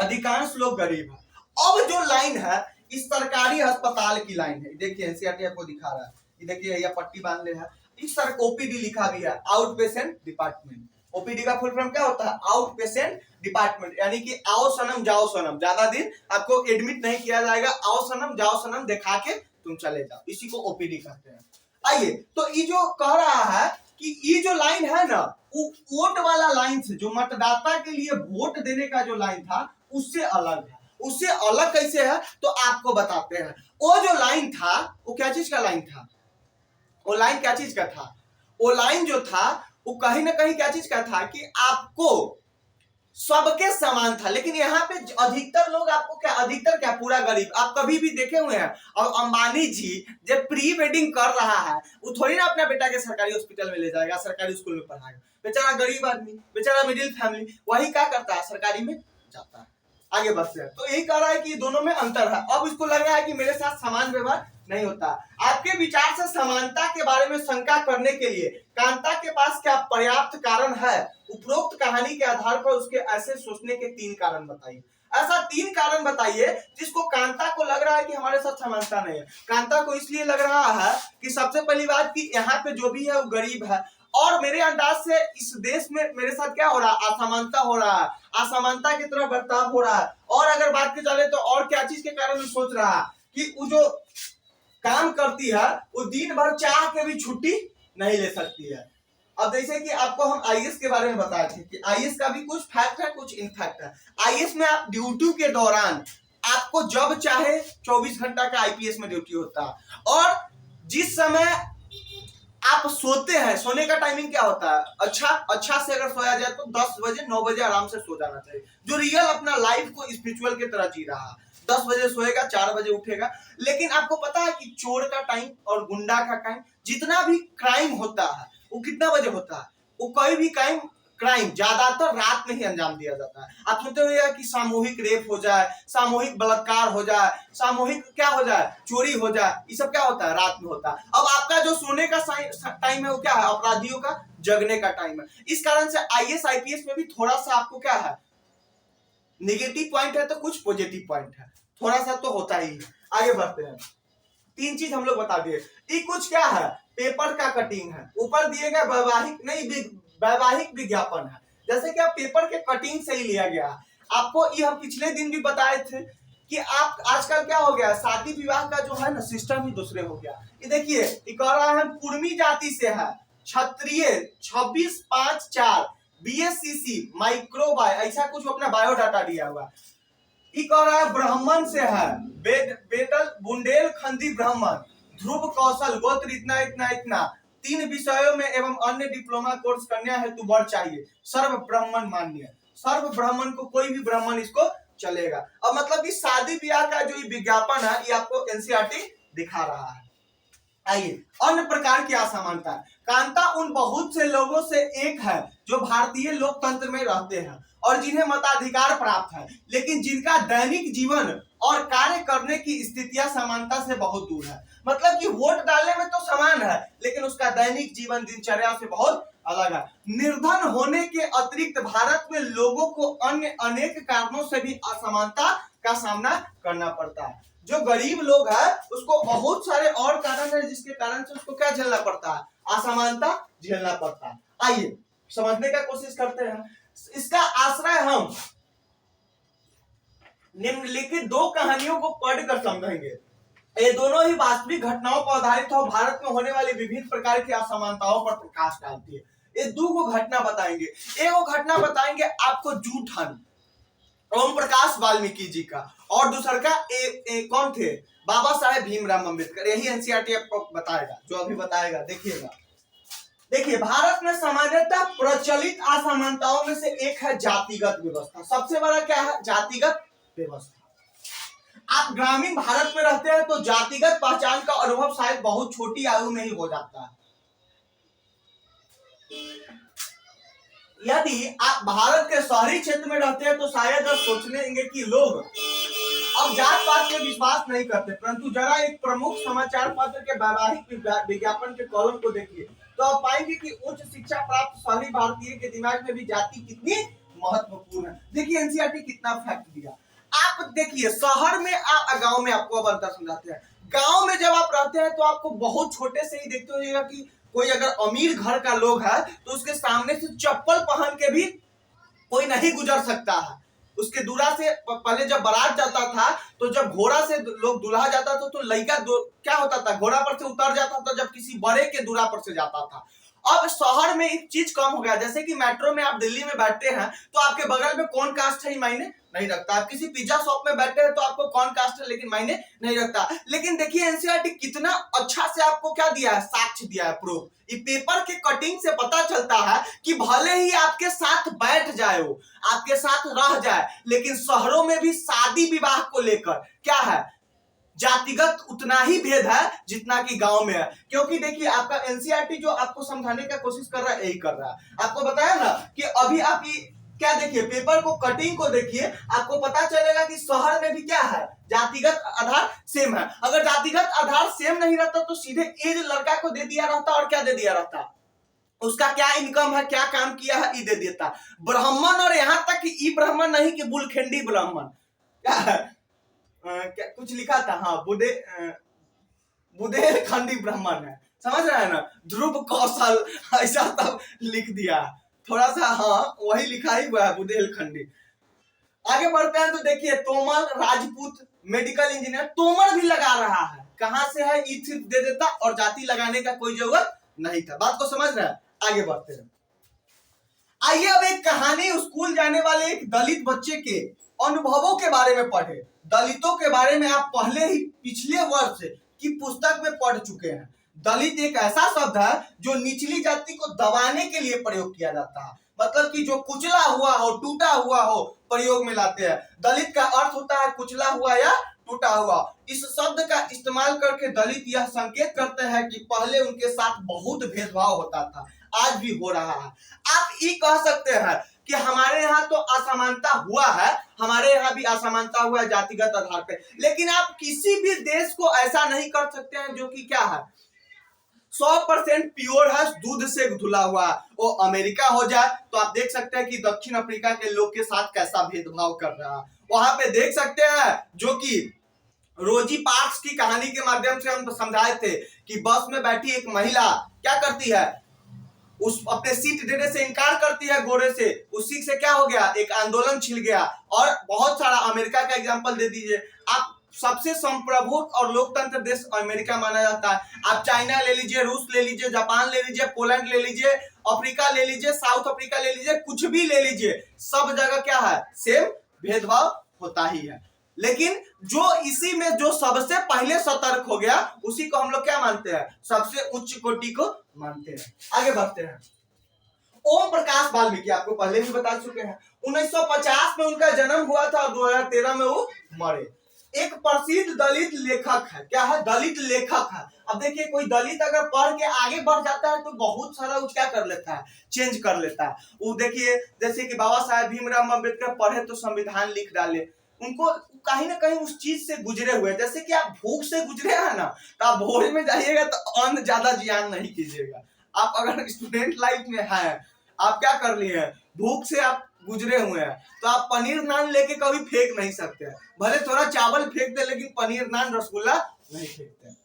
अधिकांश लोग गरीब हैं। अब जो लाइन है इस सरकारी अस्पताल की लाइन है, देखिए एनसीईआरटी आपको दिखा रहा है, ये देखिए यह पट्टी बांध ले है, इस सर ओपीडी लिखा भी है, आउट पेशेंट डिपार्टमेंट। ओपीडी का फुल फॉर्म क्या होता है, आउट पेशेंट डिपार्टमेंट, यानी कि आओ सनम जाओ सनम, ज्यादा दिन आपको एडमिट नहीं किया जाएगा, आओ सनम जाओ सनम दिखा के तुम चले जाओ, इसी को ओपीडी कहते हैं। आइए तो ये जो कह रहा है कि ये जो लाइन है ना, वो वोट वाला लाइन से, जो मतदाता के लिए वोट देने का जो लाइन था उससे अलग है। उससे अलग कैसे है तो आपको बताते हैं। वो जो लाइन था वो क्या चीज का लाइन था, वो लाइन क्या चीज का था, वो लाइन जो था वो कहीं ना कहीं क्या चीज का था कि आपको सबके समान था। लेकिन यहाँ पे अधिकतर लोग आपको क्या, अधिकतर क्या, पूरा गरीब। आप कभी भी देखे हुए हैं, और अंबानी जी जब प्री वेडिंग कर रहा है वो थोड़ी ना अपना बेटा के सरकारी हॉस्पिटल में ले जाएगा, सरकारी स्कूल में पढ़ाएगा। बेचारा गरीब आदमी, बेचारा मिडिल फैमिली, वही क्या करता है, सरकारी में जाता है। आगे बढ़ते हैं, तो यही कह रहा है कि दोनों में अंतर है। अब इसको लग रहा है कि मेरे साथ समान व्यवहार नहीं होता। आपके विचार से समानता के बारे में शंका करने के लिए कांता के पास क्या पर्याप्त कारण है? उपरोक्त कहानी के आधार पर उसके ऐसे सोचने के 3 कारण बताइए। ऐसा 3 कारण बताइए जिसको कांता को लग रहा है कि हमारे साथ समानता नहीं है। कांता को इसलिए लग रहा है कि सबसे पहली बात कि यहाँ पे जो भी है वो गरीब है, और मेरे अंदाज से इस देश में मेरे साथ क्या हो रहा है, असमानता हो रहा है, असमानता की तरफ बर्ताव हो रहा है। और अगर बात की चले तो और क्या चीज के कारण मैं सोच रहा है कि वो जो काम करती है वो दिन भर चाह के भी छुट्टी नहीं ले सकती है। अब जैसे कि आपको हम आईएएस के बारे में बताए थे कि आईएएस का भी कुछ फैक्ट है, कुछ इनफैक्ट है। आईएएस में आप ड्यूटी के दौरान आपको जब चाहे 24 घंटा का आईपीएस में ड्यूटी होता है, और जिस समय आप सोते हैं, सोने का टाइमिंग क्या होता है, अच्छा से अगर सोया जाए तो 10 बजे 9 बजे आराम से सो जाना चाहिए। जो रियल अपना लाइफ को स्पिरिचुअल की तरह जी रहा है, 10 बजे सोएगा, 4 बजे उठेगा। लेकिन आपको पता है कि चोर का टाइम और गुंडा का टाइम, जितना भी क्राइम होता है वो कितना बजे होता है, वो कोई भी क्राइम ज्यादातर रात में ही अंजाम दिया जाता है। आप सुनते हुए कि सामूहिक रेप हो जाए, सामूहिक बलात्कार हो जाए, सामूहिक क्या हो जाए, चोरी हो जाए, ये सब क्या होता है, रात में होता है। अब आपका जो सोने का टाइम है वो क्या है, अपराधियों का जगने का टाइम है। इस कारण से आईएएस आईपीएस में भी थोड़ा सा आपको क्या है, नेगेटिव पॉइंट है तो कुछ पॉजिटिव पॉइंट है, थोड़ा सा तो होता ही है। आगे बढ़ते हैं, 3 चीज हम लोग बता दिए। ये कुछ क्या है, पेपर का कटिंग है, ऊपर दिए गए वैवाहिक विज्ञापन है। जैसे कि आप पेपर के कटिंग से ही लिया गया। आपको ये हम पिछले दिन भी बताए थे कि आप आजकल क्या हो गया, शादी विवाह का जो है ना सिस्टम ही दूसरे हो गया। ये देखिए, ये कह रहा है कुर्मी जाति से है, क्षत्रिय 2654, बीएससीसी माइक्रोबाय, ऐसा कुछ अपना बायोडाटा दिया हुआ। ये कह रहा है ब्राह्मण से है, बेटल बुंदेलखंडी ब्राह्मण, ध्रुव कौशल गोत्र इतना इतना इतना, 3 विषयों में एवं अन्य डिप्लोमा कोर्स कन्या हेतु वर चाहिए, सर्व ब्राह्मण मान्य। सर्व ब्राह्मण को कोई भी ब्राह्मण इसको चलेगा। अब मतलब कि शादी ब्याह का जो ये विज्ञापन है ये आपको एनसीईआरटी दिखा रहा है। आइए, अन्य प्रकार की असमानता। कांता उन बहुत से लोगों से एक है जो भारतीय लोकतंत्र में रहते हैं और जिन्हें मताधिकार प्राप्त है, लेकिन जिनका दैनिक जीवन और कार्य करने की स्थितियां समानता से बहुत दूर है। मतलब कि वोट डालने में तो समान है, लेकिन उसका दैनिक जीवन दिनचर्या से बहुत अलग है। निर्धन होने के अतिरिक्त भारत में लोगों को अन्य अनेक कारणों से भी असमानता का सामना करना पड़ता है। जो गरीब लोग है उसको बहुत सारे और कारण है जिसके कारण से उसको क्या झेलना पड़ता है, असमानता झेलना पड़ता है। आइए समझने का कोशिश करते हैं। इसका आश्रय हम निम्नलिखित दो कहानियों को पढ़कर समझेंगे। ये दोनों ही वास्तविक घटनाओं पर आधारित और भारत में होने वाली विभिन्न प्रकार की असमानताओं पर प्रकाश डालती है। ये दो को घटना बताएंगे। एक वो घटना बताएंगे आपको जूठन ओम प्रकाश वाल्मीकि जी का, और दूसरा का कौन थे, बाबा साहेब भीमराव अम्बेडकर। यही एनसीईआरटी आपको बताएगा, जो अभी बताएगा देखिएगा। देखिए भारत में सामान्यतः प्रचलित असमानताओं में से एक है जातिगत व्यवस्था। सबसे बड़ा क्या है, जातिगत व्यवस्था। आप ग्रामीण भारत में रहते हैं तो जातिगत पहचान का अनुभव शायद बहुत छोटी आयु में ही हो जाता है। यदि आप भारत के शहरी क्षेत्र में रहते हैं तो शायद आप सोचेंगे कि लोग अब जात पात में विश्वास नहीं करते, परंतु जरा एक प्रमुख समाचार पत्र के वैवाहिक विज्ञापन के कॉलम को देखिए तो आप पाएंगे कि उच्च शिक्षा प्राप्त शहरी भारतीय के दिमाग में भी जाति कितनी महत्वपूर्ण है। देखिए एनसीईआरटी कितना फैक्ट दिया। आप देखिए शहर में गांव में आपको अब अंतर समझाते हैं। गांव में जब आप रहते हैं तो आपको बहुत छोटे से ही देखते होइएगा कि कोई अगर अमीर घर का लोग है तो उसके सामने से चप्पल पहन के भी कोई नहीं गुजर सकता है। उसके दूरा से पहले जब बारात जाता था तो जब घोड़ा से लोग दुल्हा जाता था तो लड़का क्या होता था, घोड़ा पर से उतर जाता था जब किसी बड़े के दूरा पर से जाता था। अब शहर में एक चीज कम हो गया, जैसे कि मेट्रो में आप दिल्ली में बैठते हैं तो आपके बगल में कौन कास्ट है मायने नहीं रखता। आप किसी पिज्जा शॉप में बैठे हैं तो आपको कौन कास्ट है लेकिन मायने नहीं रखता। लेकिन देखिए एनसीईआरटी कितना अच्छा से आपको क्या दिया है, साक्ष्य दिया है, प्रूफ। ये पेपर के कटिंग से पता चलता है कि भले ही आपके साथ बैठ जाए, वो आपके साथ रह जाए, लेकिन शहरों में भी शादी विवाह को लेकर क्या है, जातिगत उतना ही भेद है जितना कि गांव में है। क्योंकि देखिए आपका एनसीईआरटी जो आपको समझाने का कोशिश कर रहा है यही कर रहा है। आपको बताया ना कि अभी आप क्या देखिए पेपर को कटिंग को देखिए, आपको पता चलेगा कि शहर में भी क्या है, जातिगत आधार सेम है। अगर जातिगत आधार सेम नहीं रहता तो सीधे एज लड़का को दे दिया रहता और क्या दे दिया रहता, उसका क्या इनकम है, क्या काम किया है, ये दे देता। ब्राह्मण और यहाँ तक कि ई ब्राह्मण नहीं कि बुलखेंडी ब्राह्मण, क्या है क्या कुछ लिखा था, हाँ बुदेलखंडी ब्राह्मण है, समझ रहे हैं ना, ध्रुव कौशल ऐसा तब लिख दिया थोड़ा सा, हाँ वही लिखा ही हुआ है बुदेलखंडी। आगे बढ़ते हैं तो देखिए तोमर राजपूत मेडिकल इंजीनियर, तोमर भी लगा रहा है, कहां से है, ई सिर्फ दे देता और जाति लगाने का कोई जरूरत नहीं था। बात को समझ रहे हैं, आगे बढ़ते हैं। आइए अब एक कहानी स्कूल जाने वाले एक दलित बच्चे के अनुभवों के बारे में पढ़े। दलितों के बारे में आप पहले ही पिछले वर्ष की पुस्तक में पढ़ चुके हैं। दलित एक ऐसा शब्द है जो निचली जाति को दबाने के लिए प्रयोग किया जाता है, मतलब कि जो कुचला हुआ हो, टूटा हुआ हो, प्रयोग में लाते हैं। दलित का अर्थ होता है कुचला हुआ या टूटा हुआ। इस शब्द का इस्तेमाल करके दलित यह संकेत करते हैं कि पहले उनके साथ बहुत भेदभाव होता था, आज भी हो रहा है। आप ये कह सकते हैं कि हमारे यहाँ तो असमानता हुआ है, हमारे यहाँ भी असमानता हुआ है जातिगत आधार पे, लेकिन आप किसी भी देश को ऐसा नहीं कर सकते हैं जो कि क्या है 100% प्योर है, दूध से धुला हुआ। वो अमेरिका हो जाए तो आप देख सकते हैं कि दक्षिण अफ्रीका के लोग के साथ कैसा भेदभाव कर रहा है। वहां पे देख सकते हैं जो कि रोजी पार्क्स की कहानी के माध्यम से हम समझाए थे कि बस में बैठी एक महिला क्या करती है, उस अपने सीट देने से इनकार करती है गोरे से, उसी से क्या हो गया, एक आंदोलन छिड़ गया। और बहुत सारा अमेरिका का एग्जांपल दे दीजिए आप, सबसे संप्रभु और लोकतंत्र देश अमेरिका माना जाता है। आप चाइना ले लीजिए, रूस ले लीजिए, जापान ले लीजिए, पोलैंड ले लीजिए, अफ्रीका ले लीजिए, साउथ अफ्रीका ले लीजिए, कुछ भी ले लीजिए, सब जगह क्या है, सेम भेदभाव होता ही है। लेकिन जो इसी में जो सबसे पहले सतर्क हो गया उसी को हम लोग क्या मानते हैं, सबसे उच्च कोटि को मानते हैं। आगे बढ़ते हैं। ओम प्रकाश वाल्मीकि आपको पहले भी बता चुके हैं, 1950 में उनका जन्म हुआ था और 2013 में वो मरे। एक प्रसिद्ध दलित लेखक है, क्या है, दलित लेखक है। अब देखिए कोई दलित अगर पढ़ के आगे बढ़ जाता है तो बहुत सारा वो क्या कर लेता है, चेंज कर लेता है। वो देखिए जैसे कि बाबा साहेब भीमराव अम्बेडकर पढ़े तो संविधान लिख डाले, उनको कहीं ना कहीं उस चीज से गुजरे हुए। जैसे कि आप भूख से गुजरे हैं ना, तो आप भोज में जाइएगा तो अन्न ज्यादा जियान नहीं कीजिएगा। आप अगर स्टूडेंट लाइफ में हैं, आप क्या कर लिए हैं, भूख से आप गुजरे हुए हैं, तो आप पनीर नान लेके कभी फेंक नहीं सकते हैं। भले थोड़ा चावल फेंक दे लेकिन पनीर नान रसगुल्ला नहीं फेंकते।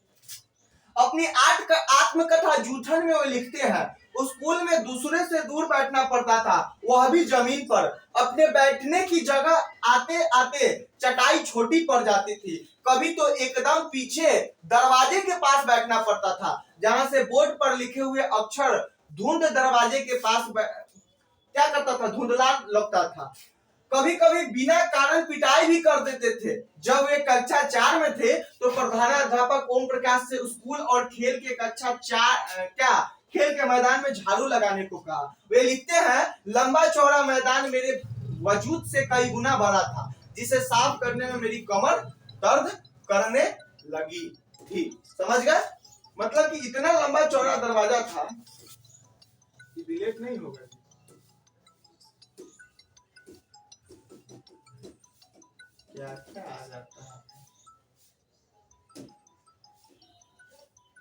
अपनी आत्मकथा जूठन में वो लिखते हैं, स्कूल में दूसरे से दूर बैठना पड़ता था, वह भी जमीन पर। अपने बैठने की जगह आते आते चटाई छोटी पड़ जाती थी। कभी तो एकदम पीछे दरवाजे के पास बैठना पड़ता था, जहां से बोर्ड पर लिखे हुए अक्षर धुंध दरवाजे के पास क्या करता था, धुंधला लगता था। कभी कभी बिना कारण पिटाई भी कर देते थे। जब वे कक्षा 4 में थे तो प्रधानाध्यापक ओम प्रकाश से स्कूल और खेल के खेल के मैदान में झाड़ू लगाने को कहा। वे लिखते हैं, लंबा चौड़ा मैदान मेरे वजूद से कई गुना बड़ा था, जिसे साफ करने में मेरी कमर दर्द करने लगी थी। समझ गए? मतलब कि इतना लंबा चौड़ा दरवाजा था कि रिलेट नहीं होगा। क्या क्या आ जाता है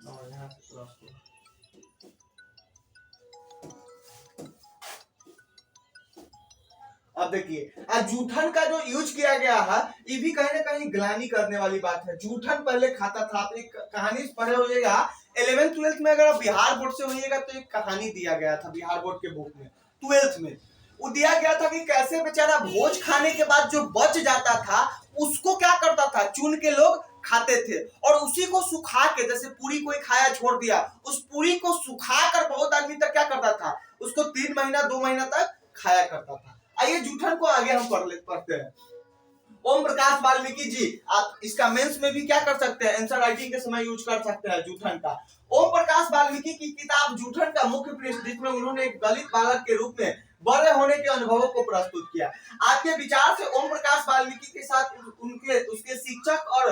और यहाँ से क्रॉस हुआ। अब देखिए, जूठन का जो यूज किया गया है, ये भी कहीं ना कहीं ग्लानि करने वाली बात है। जूठन पहले खाता था। आप एक कहानी पढ़े होइएगा 11th 12th में, अगर आप बिहार बोर्ड से होइएगा तो एक कहानी दिया गया था बिहार बोर्ड के बुक में 12th में। वो दिया गया था कि कैसे बेचारा भोज खाने के बाद जो बच जाता था उसको क्या करता था, चुन के लोग खाते थे, और उसी को सुखा के, जैसे पूरी कोई खाया छोड़ दिया, उस पूरी को सुखा कर बहुत आदमी तक क्या करता था, उसको 3 महीना 2 महीना तक खाया करता था। आइए जूठन को आगे हम पढ़ते हैं। ओम प्रकाश वाल्मीकि जी, आप इसका मेंस में भी क्या कर सकते हैं, आंसर राइटिंग के समय यूज कर सकते हैं जूठन का। ओम प्रकाश वाल्मीकि की किताब जूठन का मुख्य पृष्ठ, जिसमें उन्होंने एक दलित बालक के रूप में बड़े होने के अनुभवों को प्रस्तुत किया। आपके विचार से ओम प्रकाश वाल्मीकि के साथ उसके शिक्षक और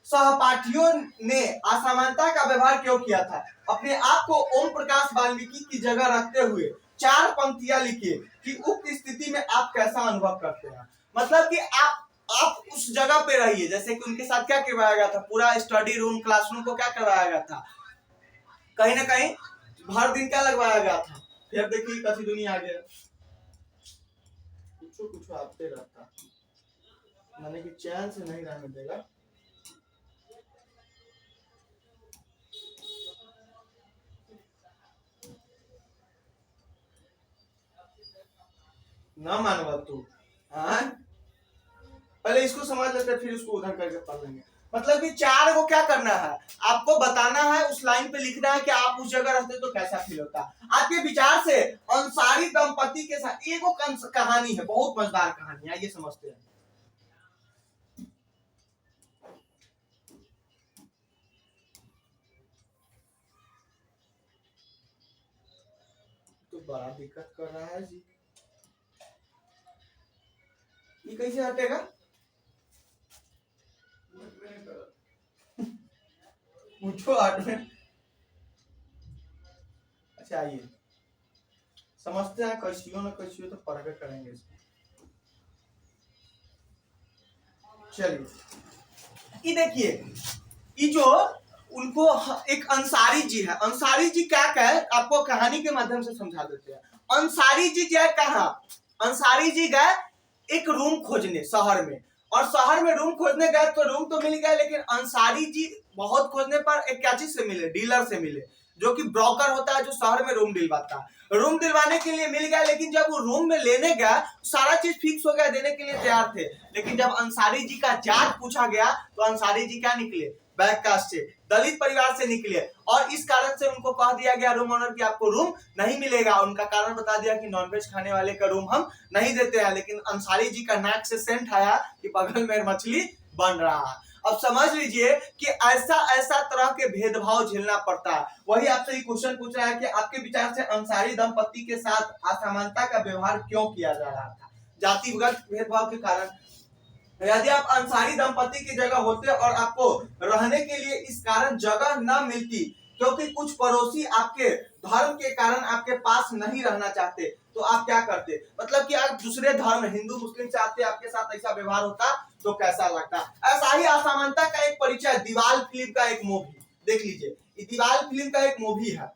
सहपाठियों ने असमानता का व्यवहार क्यों किया था? अपने आप को ओम प्रकाश वाल्मीकि की जगह रखते हुए 4 पंक्तियां लिखिए कि उक्त स्थिति में आप कैसा अनुभव करते हैं। मतलब कि आप उस जगह पे रहिए, जैसे कि उनके साथ क्या करवाया गया था, पूरा स्टडी रूम क्लासरूम को क्या करवाया गया था, कहीं ना कहीं भर दिन क्या लगवाया गया था। फिर देखिए कथी दुनिया आ गया, कुछ आपसे रहता, माने कि चैन से नहीं रहने देगा। ना मानवा तू, हाँ पहले इसको समझ लेते फिर उसको उधर करके पढ़ लेंगे। मतलब कि 4 को क्या करना है, आपको बताना है, उस लाइन पे लिखना है कि आप उस जगह रहते तो कैसा फील होता। आपके विचार से अंसारी दंपति के साथ एगो कहानी है, बहुत मजेदार कहानी है, ये समझते हैं। तो बड़ा दिक्कत कर रहा है जी, ये कैसे हटेगा? पूछो 8 में। अच्छा आइए समझते हैं, कैसियो ना कैसियो तो पढ़ करेंगे इसको। चलिए ये देखिए, ये जो उनको एक अंसारी जी है, अंसारी जी क्या है आपको कहानी के माध्यम से समझा देते हैं। अंसारी जी गए कहा, अंसारी जी गए एक रूम खोजने शहर में, और शहर में रूम खोजने गए तो रूम तो मिल गया, लेकिन अंसारी जी बहुत खोजने पर एक क्या चीज से मिले, डीलर से मिले, जो कि ब्रोकर होता है जो शहर में रूम दिलवाता है। रूम दिलवाने के लिए मिल गया, लेकिन जब वो रूम में लेने गया सारा चीज फिक्स हो गया, देने के लिए तैयार थे, लेकिन जब अंसारी जी का जात पूछा गया तो अंसारी जी क्या निकले, बैककास्ट से, दलित परिवार से निकले, और इस कारण से उनको कह दिया गया रूम ओनर कि आपको रूम नहीं मिलेगा। उनका कारण बता दिया कि नॉनवेज खाने वाले का रूम हम नहीं देते हैं, लेकिन अंसारी जी का नाक से सेंट आया कि बगल में मछली बन रहा है। अब समझ लीजिए कि ऐसा तरह के भेदभाव झेलना पड़ता है। वही आपसे ये क्वेश्चन पूछ रहा है कि आपके विचार से अंसारी दंपति के साथ असमानता का व्यवहार क्यों किया जा रहा था, जातिगत भेदभाव के कारण। यदि आप अंसारी दंपति की जगह होते और आपको रहने के लिए इस कारण जगह न मिलती, क्योंकि कुछ पड़ोसी आपके धर्म के कारण आपके पास नहीं रहना चाहते, तो आप क्या करते? मतलब कि आप दूसरे धर्म हिंदू मुस्लिम से आते, आपके साथ ऐसा व्यवहार होता तो कैसा लगता। ऐसा ही असमानता का एक परिचय दीवाल फिल्म का एक मूवी देख लीजिए। ये दीवाल फिल्म का एक मूवी है,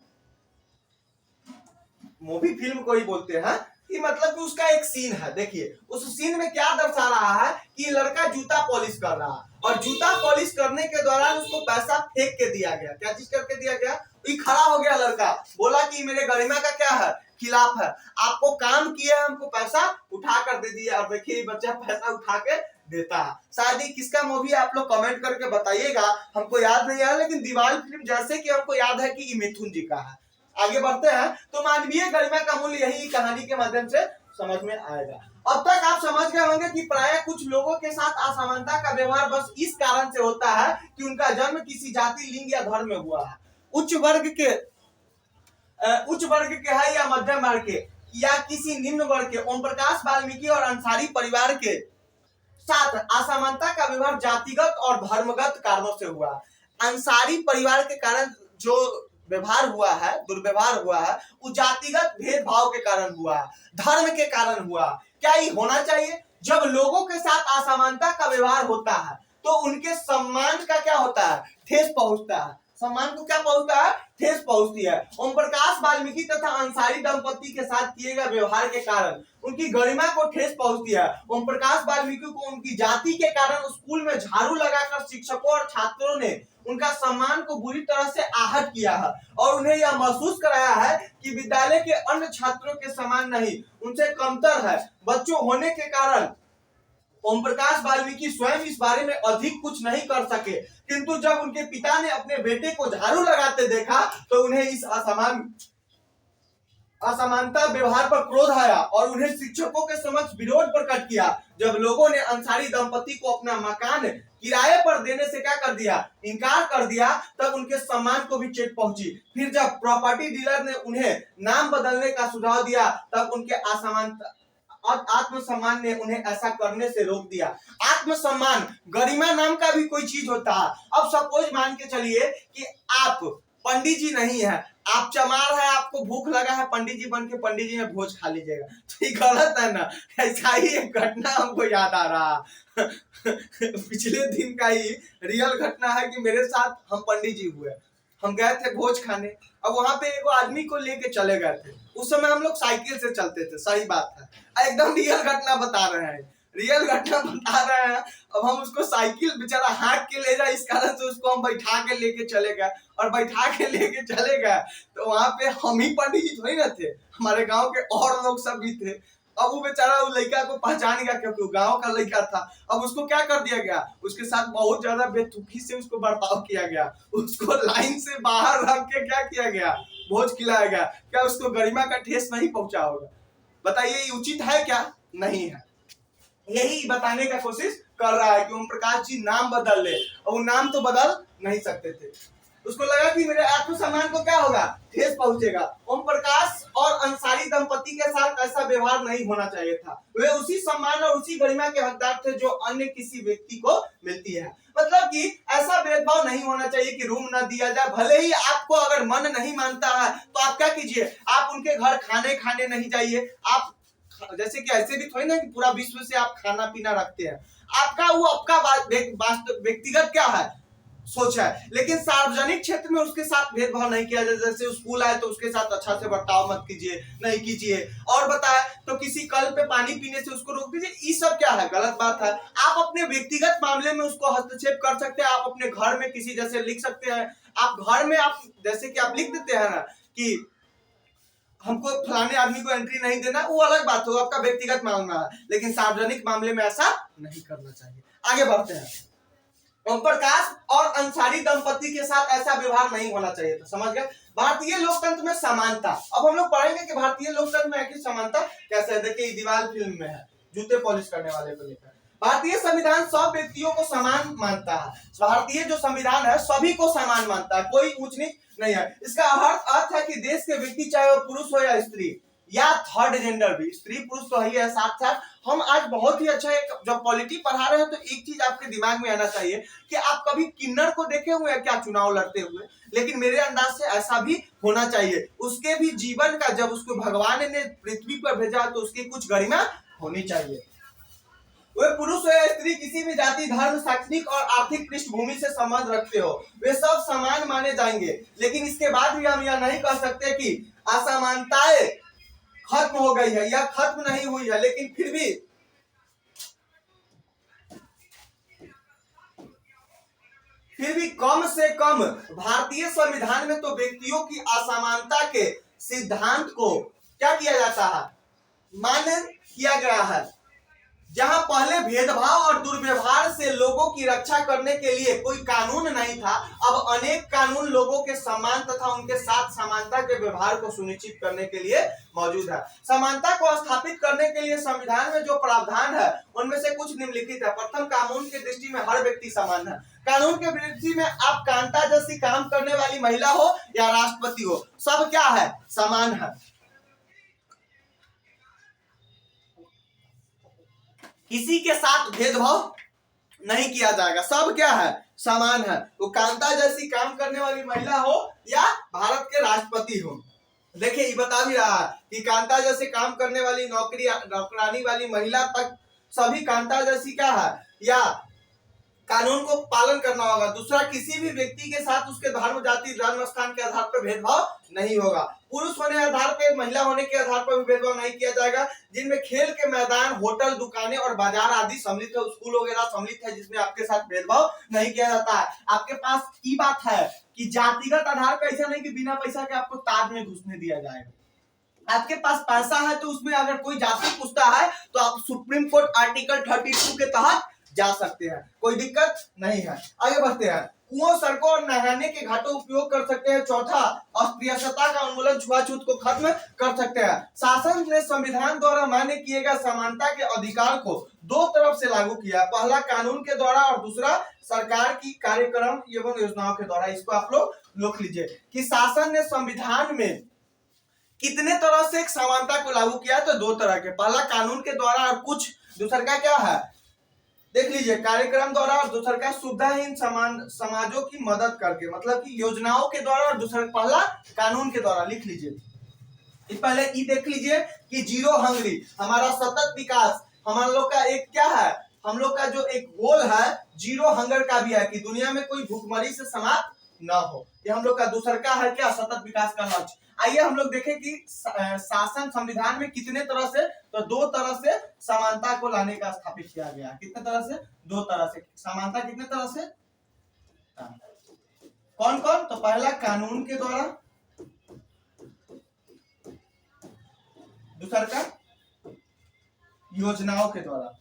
मूवी फिल्म को ही बोलते हैं। कि मतलब कि उसका एक सीन है। देखिए उस सीन में क्या दर्शा रहा है कि लड़का जूता पॉलिश कर रहा है और जूता पॉलिश करने के दौरान उसको पैसा फेंक के दिया गया। क्या चीज करके दिया गया? ये खड़ा हो गया लड़का, बोला कि मेरे गरिमा का क्या है, खिलाफ है, आपको काम किया है, हमको पैसा उठा कर दे दिया। और देखिए बच्चा पैसा उठा के देता है। शायद ये किसका मूवी है, आप लोग कमेंट करके बताइएगा, हमको याद नहीं है, लेकिन दीवार फिल्म जैसे कि हमको याद है कि ये मिथुन जी का है। आगे बढ़ते हैं तो मानवीय गरिमा का मूल्य यही कहानी के माध्यम से समझ में आएगा। अब तक आप समझ गए होंगे कि प्राय कुछ लोगों के साथ असमानता का व्यवहार बस इस कारण से होता है कि उनका जन्म किसी जाति, लिंग या धर्म में हुआ है। उच्च वर्ग के है या मध्यम वर्ग के या किसी निम्न वर्ग के। ओम प्रकाश वाल्मीकि और अंसारी परिवार के साथ असमानता का व्यवहार जातिगत और धर्मगत कारणों से हुआ। अंसारी परिवार के कारण जो व्यवहार हुआ है, दुर्व्यवहार हुआ है, वो जातिगत भेदभाव के कारण हुआ, धर्म के कारण हुआ। क्या ये होना चाहिए? जब लोगों के साथ असमानता का व्यवहार होता है तो उनके सम्मान का क्या होता है, ठेस पहुंचता है। सम्मान को क्या पहुंचता है, ठेस पहुंचती है। ओम प्रकाश वाल्मीकि तथा अंसारी दंपति के साथ किए गए व्यवहार के कारण उनकी गरिमा को ठेस पहुंचती है। ओम प्रकाश वाल्मीकि को उनकी जाति के कारण स्कूल में झाड़ू लगाकर शिक्षकों और छात्रों ने उनका सम्मान को बुरी तरह से आहत किया है और उन्हें यह महसूस कराया है कि विद्यालय के अन्य छात्रों के समान नहीं, उनसे कमतर है। बच्चों होने के कारण ओम प्रकाश वाल्मीकि स्वयं इस बारे में अधिक कुछ नहीं कर सके, किंतु जब उनके पिता ने अपने बेटे को झाड़ू लगाते देखा तो उन्हें इस असमानता व्यवहार पर क्रोध आया और उन्हें शिक्षकों के समक्ष विरोध प्रकट किया। जब लोगों ने अंसारी दंपति को अपना मकान किराए पर देने से क्या कर दिया, इनकार कर दिया, तब उनके सम्मान को भी चोट पहुंची। फिर जब प्रॉपर्टी डीलर ने उन्हें नाम बदलने का सुझाव दिया तब उनके असमानता और आत्मसम्मान ने उन्हें ऐसा करने से रोक दिया। आत्मसम्मान, गरिमा नाम का भी कोई चीज होता है। अब सपोज मान के चलिए कि आप पंडित जी नहीं है, आप चमार है, आपको भूख लगा है, पंडित जी बन के पंडित जी में भोज खा लीजिएगा, तो ये गलत है ना। ऐसा ही एक घटना हमको याद आ रहा पिछले दिन का ही रियल घटना है कि मेरे साथ हम पंडित जी हुए, हम गए थे भोज खाने। अब वहां पे एक आदमी को लेके चले गए थे। उस समय हम लोग साइकिल से चलते थे, सही बात है, एकदम रियल घटना बता रहे हैं, रियल घटना बता रहे हैं। अब हम उसको साइकिल बेचारा हाँक के ले जाए, इस कारण से उसको हम बैठा के लेके चले गए और बैठा के लेके चले गए तो वहां पे हम ही पंडित जी थोड़ी ना थे, हमारे गांव के और लोग सब भी थे। अब वो बेचारा उस लड़का को पहचान गया क्योंकि वो गांव का लड़का था। अब उसको क्या कर दिया गया, उसके साथ बहुत ज्यादा बेतुकी से उसको बर्ताव किया गया, उसको लाइन से बाहर रख के क्या किया गया, भोज खिलाया गया। क्या उसको गरिमा का ठेस नहीं पहुंचा होगा? बताइए ये उचित है क्या? नहीं है। यही बताने का कोशिश कर रहा है कि ओम प्रकाश जी नाम बदल ले, और वो नाम तो बदल नहीं सकते थे। उसको लगा कि मेरे आत्मसम्मान को क्या होगा, ठेस पहुंचेगा। ओम प्रकाश और अंसारी दंपति के साथ ऐसा व्यवहार नहीं होना चाहिए था। वे उसी सम्मान और उसी गरिमा के हकदार थे जो अन्य किसी व्यक्ति को मिलती है। मतलब कि ऐसा भेदभाव नहीं होना चाहिए कि रूम ना दिया जाए। भले ही आपको अगर मन नहीं मानता है तो आप क्या कीजिए, आप उनके घर खाने नहीं जाइए। आप जैसे कि ऐसे भी थोड़ी ना कि पूरा विश्व से आप खाना पीना रखते हैं, आपका वो आपका व्यक्तिगत क्या है, सोच है, लेकिन सार्वजनिक क्षेत्र में उसके साथ भेदभाव नहीं किया जाए। जैसे स्कूल आए तो उसके साथ अच्छा से बर्ताव मत कीजिए, नहीं कीजिए। और बताए तो किसी कल पे पानी पीने से उसको रोक दीजिए, ये सब क्या है, गलत बात है। आप अपने व्यक्तिगत मामले में उसको हस्तक्षेप कर सकते हैं। आप अपने घर में किसी जैसे लिख सकते हैं, आप घर में आप जैसे कि आप लिख देते हैं ना कि हमको फलाने आदमी को एंट्री नहीं देना, वो अलग बात हो, आपका व्यक्तिगत मामला है, लेकिन सार्वजनिक मामले में ऐसा नहीं करना चाहिए। आगे बढ़ते हैं। ओम प्रकाश और अंसारी दंपति के साथ ऐसा व्यवहार नहीं होना चाहिए था। समझ गए? भारतीय लोकतंत्र में समानता। अब हम लोग पढ़ेंगे कि भारतीय लोकतंत्र में आखिर समानता कैसे है। देखिए दीवार फिल्म में है, जूते पॉलिश करने वाले को लेकर। भारतीय संविधान सब व्यक्तियों को समान मानता है। भारतीय जो संविधान है सभी को समान मानता है, कोई ऊंच नीच नहीं है। इसका अर्थ है कि देश के व्यक्ति चाहे वो पुरुष हो या स्त्री या थर्ड जेंडर भी, स्त्री पुरुष तो है, साथ साथ हम आज बहुत ही अच्छा एक जब पॉलिटी पढ़ा रहे हैं तो एक चीज आपके दिमाग में आना चाहिए कि आप कभी किन्नर को देखे हुए हैं क्या चुनाव लड़ते हुए? लेकिन मेरे अंदाज से ऐसा भी होना चाहिए। उसके भी जीवन का, जब उसको भगवान ने पृथ्वी पर भेजा तो उसकी कुछ गरिमा होनी चाहिए। वे पुरुष हो या स्त्री, किसी भी जाति, धर्म, शैक्षणिक और आर्थिक पृष्ठभूमि से संबंध रखते हो, वे सब समान माने जाएंगे। लेकिन इसके बाद भी हम यह नहीं कह सकते कि असमानताएं खत्म हो गई है, यह खत्म नहीं हुई है, लेकिन फिर भी कम से कम भारतीय संविधान में तो व्यक्तियों की असमानता के सिद्धांत को क्या किया जाता है, मान्य किया गया है। जहां पहले भेदभाव और दुर्व्यवहार से लोगों की रक्षा करने के लिए कोई कानून नहीं था, अब अनेक कानून लोगों के सम्मान तथा उनके साथ समानता के व्यवहार को सुनिश्चित करने के लिए मौजूद है। समानता को स्थापित करने के लिए संविधान में जो प्रावधान है उनमें से कुछ निम्नलिखित है। प्रथम, कानून की दृष्टि में हर व्यक्ति समान है। कानून की दृष्टि में आप कांता जैसी काम करने वाली महिला हो या राष्ट्रपति हो, सब क्या है, समान है। किसी के साथ भेदभाव नहीं किया जाएगा, सब क्या है, समान है। तो कांता जैसी काम करने वाली महिला हो या भारत के राष्ट्रपति हो, देखिए ये बता भी रहा है कि कांता जैसे काम करने वाली नौकरानी वाली महिला तक सभी कांता जैसी क्या है, या कानून को पालन करना होगा। दूसरा, किसी भी व्यक्ति के साथ उसके धर्म, जाति, जन्म स्थान के आधार पर भेदभाव नहीं होगा। पुरुष होने के आधार पर, महिला होने के आधार पर भी भेदभाव नहीं किया जाएगा। जिनमें खेल के मैदान, होटल, दुकानें और बाजार आदि सम्मिलित है, स्कूल वगैरह सम्मिलित है, जिसमें आपके साथ भेदभाव नहीं किया जाता है। आपके पास ये बात है कि जातिगत आधार पर ऐसा नहीं कि बिना पैसा के आपको ताज में घुसने दिया जाएगा। आपके पास पैसा है तो उसमें अगर कोई जाति पूछता है तो आप सुप्रीम कोर्ट आर्टिकल 32 के तहत जा सकते हैं, कोई दिक्कत नहीं है। आगे बढ़ते हैं। कुओं, सड़कों और नहाने के घाटों उपयोग कर सकते हैं। चौथा, अस्पृश्यता का उन्मूलन, छुआछूत को खत्म कर सकते हैं। शासन ने संविधान द्वारा मान्य किए गए समानता के अधिकार को दो तरफ से लागू किया, पहला कानून के द्वारा और दूसरा सरकार की कार्यक्रम एवं योजनाओं के द्वारा। इसको आप लोग लिख लीजिए कि शासन ने संविधान में कितने तरह से एक समानता को लागू किया, तो दो तरह के, पहला कानून के द्वारा और कुछ दूसरा का क्या है, देख लीजिए, कार्यक्रम द्वारा और दूसरा का सुविधाहीन समाजों की मदद करके, मतलब कि योजनाओं के द्वारा, और दूसरा पहला कानून के द्वारा। लिख लीजिए। पहले ये देख लीजिए कि जीरो हंगरी, हमारा सतत विकास, हमारा लोग का एक क्या है, हम लोग का जो एक गोल है जीरो हंगर का भी है कि दुनिया में कोई भूखमरी से समाप्त ना हो। ये हम लोग का दूसरा का है क्या, सतत विकास का लक्ष्य। आइए हम लोग देखें कि शासन संविधान में कितने तरह से, तो दो तरह से समानता को लाने का स्थापित किया गया। कितने तरह से, दो तरह से समानता, कितने तरह से, कौन कौन, तो पहला कानून के द्वारा, दूसरा का योजनाओं के द्वारा।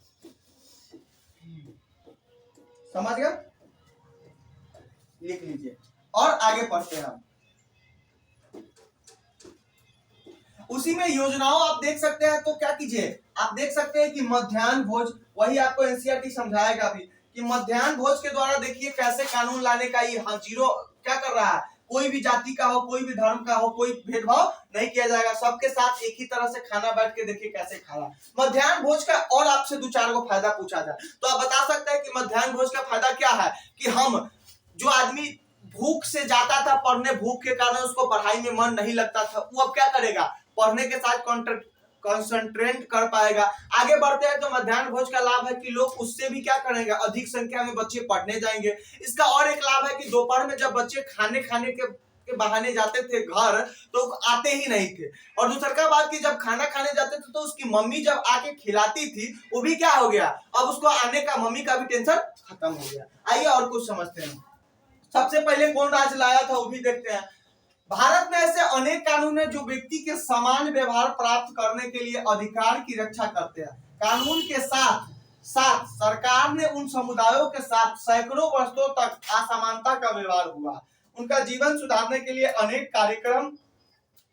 समझ गए, लिख लीजिए और आगे पढ़ते हैं हम। उसी में योजनाओं आप देख सकते हैं, तो क्या कीजिए, आप देख सकते हैं कि मध्याह्न भोज, वही आपको एनसीईआरटी समझाएगा भी कि मध्याह्न भोज के द्वारा देखिए कैसे कानून लाने का ये जीरो क्या कर रहा है, कोई भी जाति का हो, कोई भी धर्म का हो, कोई भेदभाव नहीं किया जाएगा, सबके साथ एक ही तरह से खाना बैठ के देखिए कैसे खाना। मध्याह्न भोज का और आपसे दो चार को फायदा पूछा जाए तो आप बता सकते हैं कि मध्याह्न भोज का फायदा क्या है, कि हम जो आदमी भूख से जाता था पढ़ने, भूख के कारण उसको पढ़ाई में मन नहीं लगता था, वो अब क्या करेगा, पढ़ने के साथ कंसंट्रेट कर पाएगा। आगे बढ़ते हैं तो मध्याह्न भोज का लाभ है कि लोग उससे भी क्या करेंगे, अधिक संख्या में बच्चे पढ़ने जाएंगे। इसका और एक लाभ है कि दोपहर में जब बच्चे खाने के बहाने जाते थे घर, तो आते ही नहीं थे। और दूसरा बात कि जब खाना खाने जाते थे तो उसकी मम्मी जब आके खिलाती थी, वो भी क्या हो गया, अब उसको आने का, मम्मी का भी टेंशन खत्म हो गया। आइए और कुछ समझते हैं। सबसे पहले कौन राज लाया था वो भी देखते हैं। भारत में ऐसे अनेक कानून हैं जो व्यक्ति के समान व्यवहार प्राप्त करने के लिए अधिकार की रक्षा करते हैं। कानून के साथ साथ सरकार ने उन समुदायों के साथ सैकड़ों वर्षों तक असमानता का व्यवहार हुआ, उनका जीवन सुधारने के लिए अनेक कार्यक्रम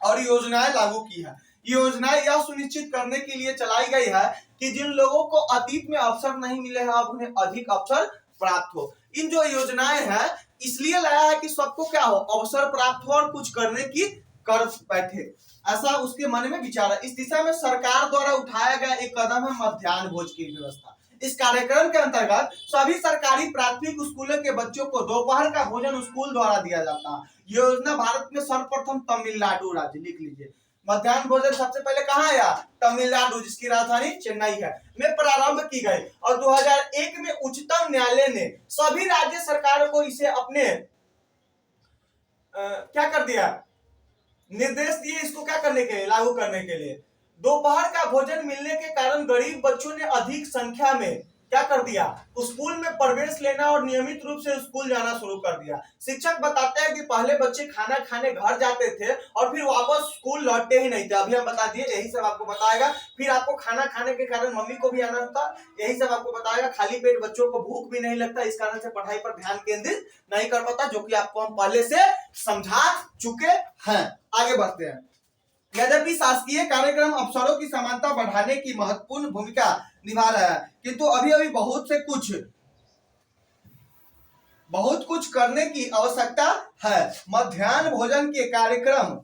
और योजनाएं लागू की है। योजनाएं यह सुनिश्चित करने के लिए चलाई गई है कि जिन लोगों को अतीत में अवसर नहीं मिले हैं, अब उन्हें अधिक अवसर प्राप्त हो। इन जो योजनाएं हैं इसलिए लाया है कि सबको क्या हो, अवसर प्राप्त हो और कुछ करने की कर बैठे, ऐसा उसके मन में विचार है। इस दिशा में सरकार द्वारा उठाया गया एक कदम है मध्याह्न भोज की व्यवस्था। इस कार्यक्रम के अंतर्गत सभी सरकारी प्राथमिक स्कूलों के बच्चों को दोपहर का भोजन स्कूल द्वारा दिया जाता है। योजना भारत में सर्वप्रथम तमिलनाडु राज्य, लिख लीजिए, मध्याह्न भोजन सबसे पहले कहाँ आया, तमिलनाडु, जिसकी राजधानी चेन्नई है, में प्रारंभ की गई। और 2001 में उच्चतम न्यायालय ने सभी राज्य सरकारों को इसे अपने क्या कर दिया, निर्देश दिए इसको क्या करने के लिए, लागू करने के लिए। दोपहर का भोजन मिलने के कारण गरीब बच्चों ने अधिक संख्या में क्या कर दिया, स्कूल में प्रवेश लेना और नियमित रूप से स्कूल जाना शुरू कर दिया। शिक्षक बताते हैं कि पहले बच्चे खाना खाने घर जाते थे और फिर वापस स्कूल लौटते ही नहीं थे। अभी हम बता दिए, यही सब आपको बताएगा। फिर आपको खाना खाने के कारण मम्मी को भी आना होता, यही सब आपको बताएगा। खाली पेट बच्चों को भूख भी नहीं लगता, इस कारण से पढ़ाई पर ध्यान केंद्रित नहीं कर पाता, जो कि आपको हम पहले से समझा चुके हैं। आगे बढ़ते हैं। यद्यपि शासकीय कार्यक्रम अवसरों की समानता बढ़ाने की महत्वपूर्ण भूमिका निभा रहा है, किंतु अभी अभी बहुत कुछ करने की आवश्यकता है। मध्याह्न भोजन के कार्यक्रम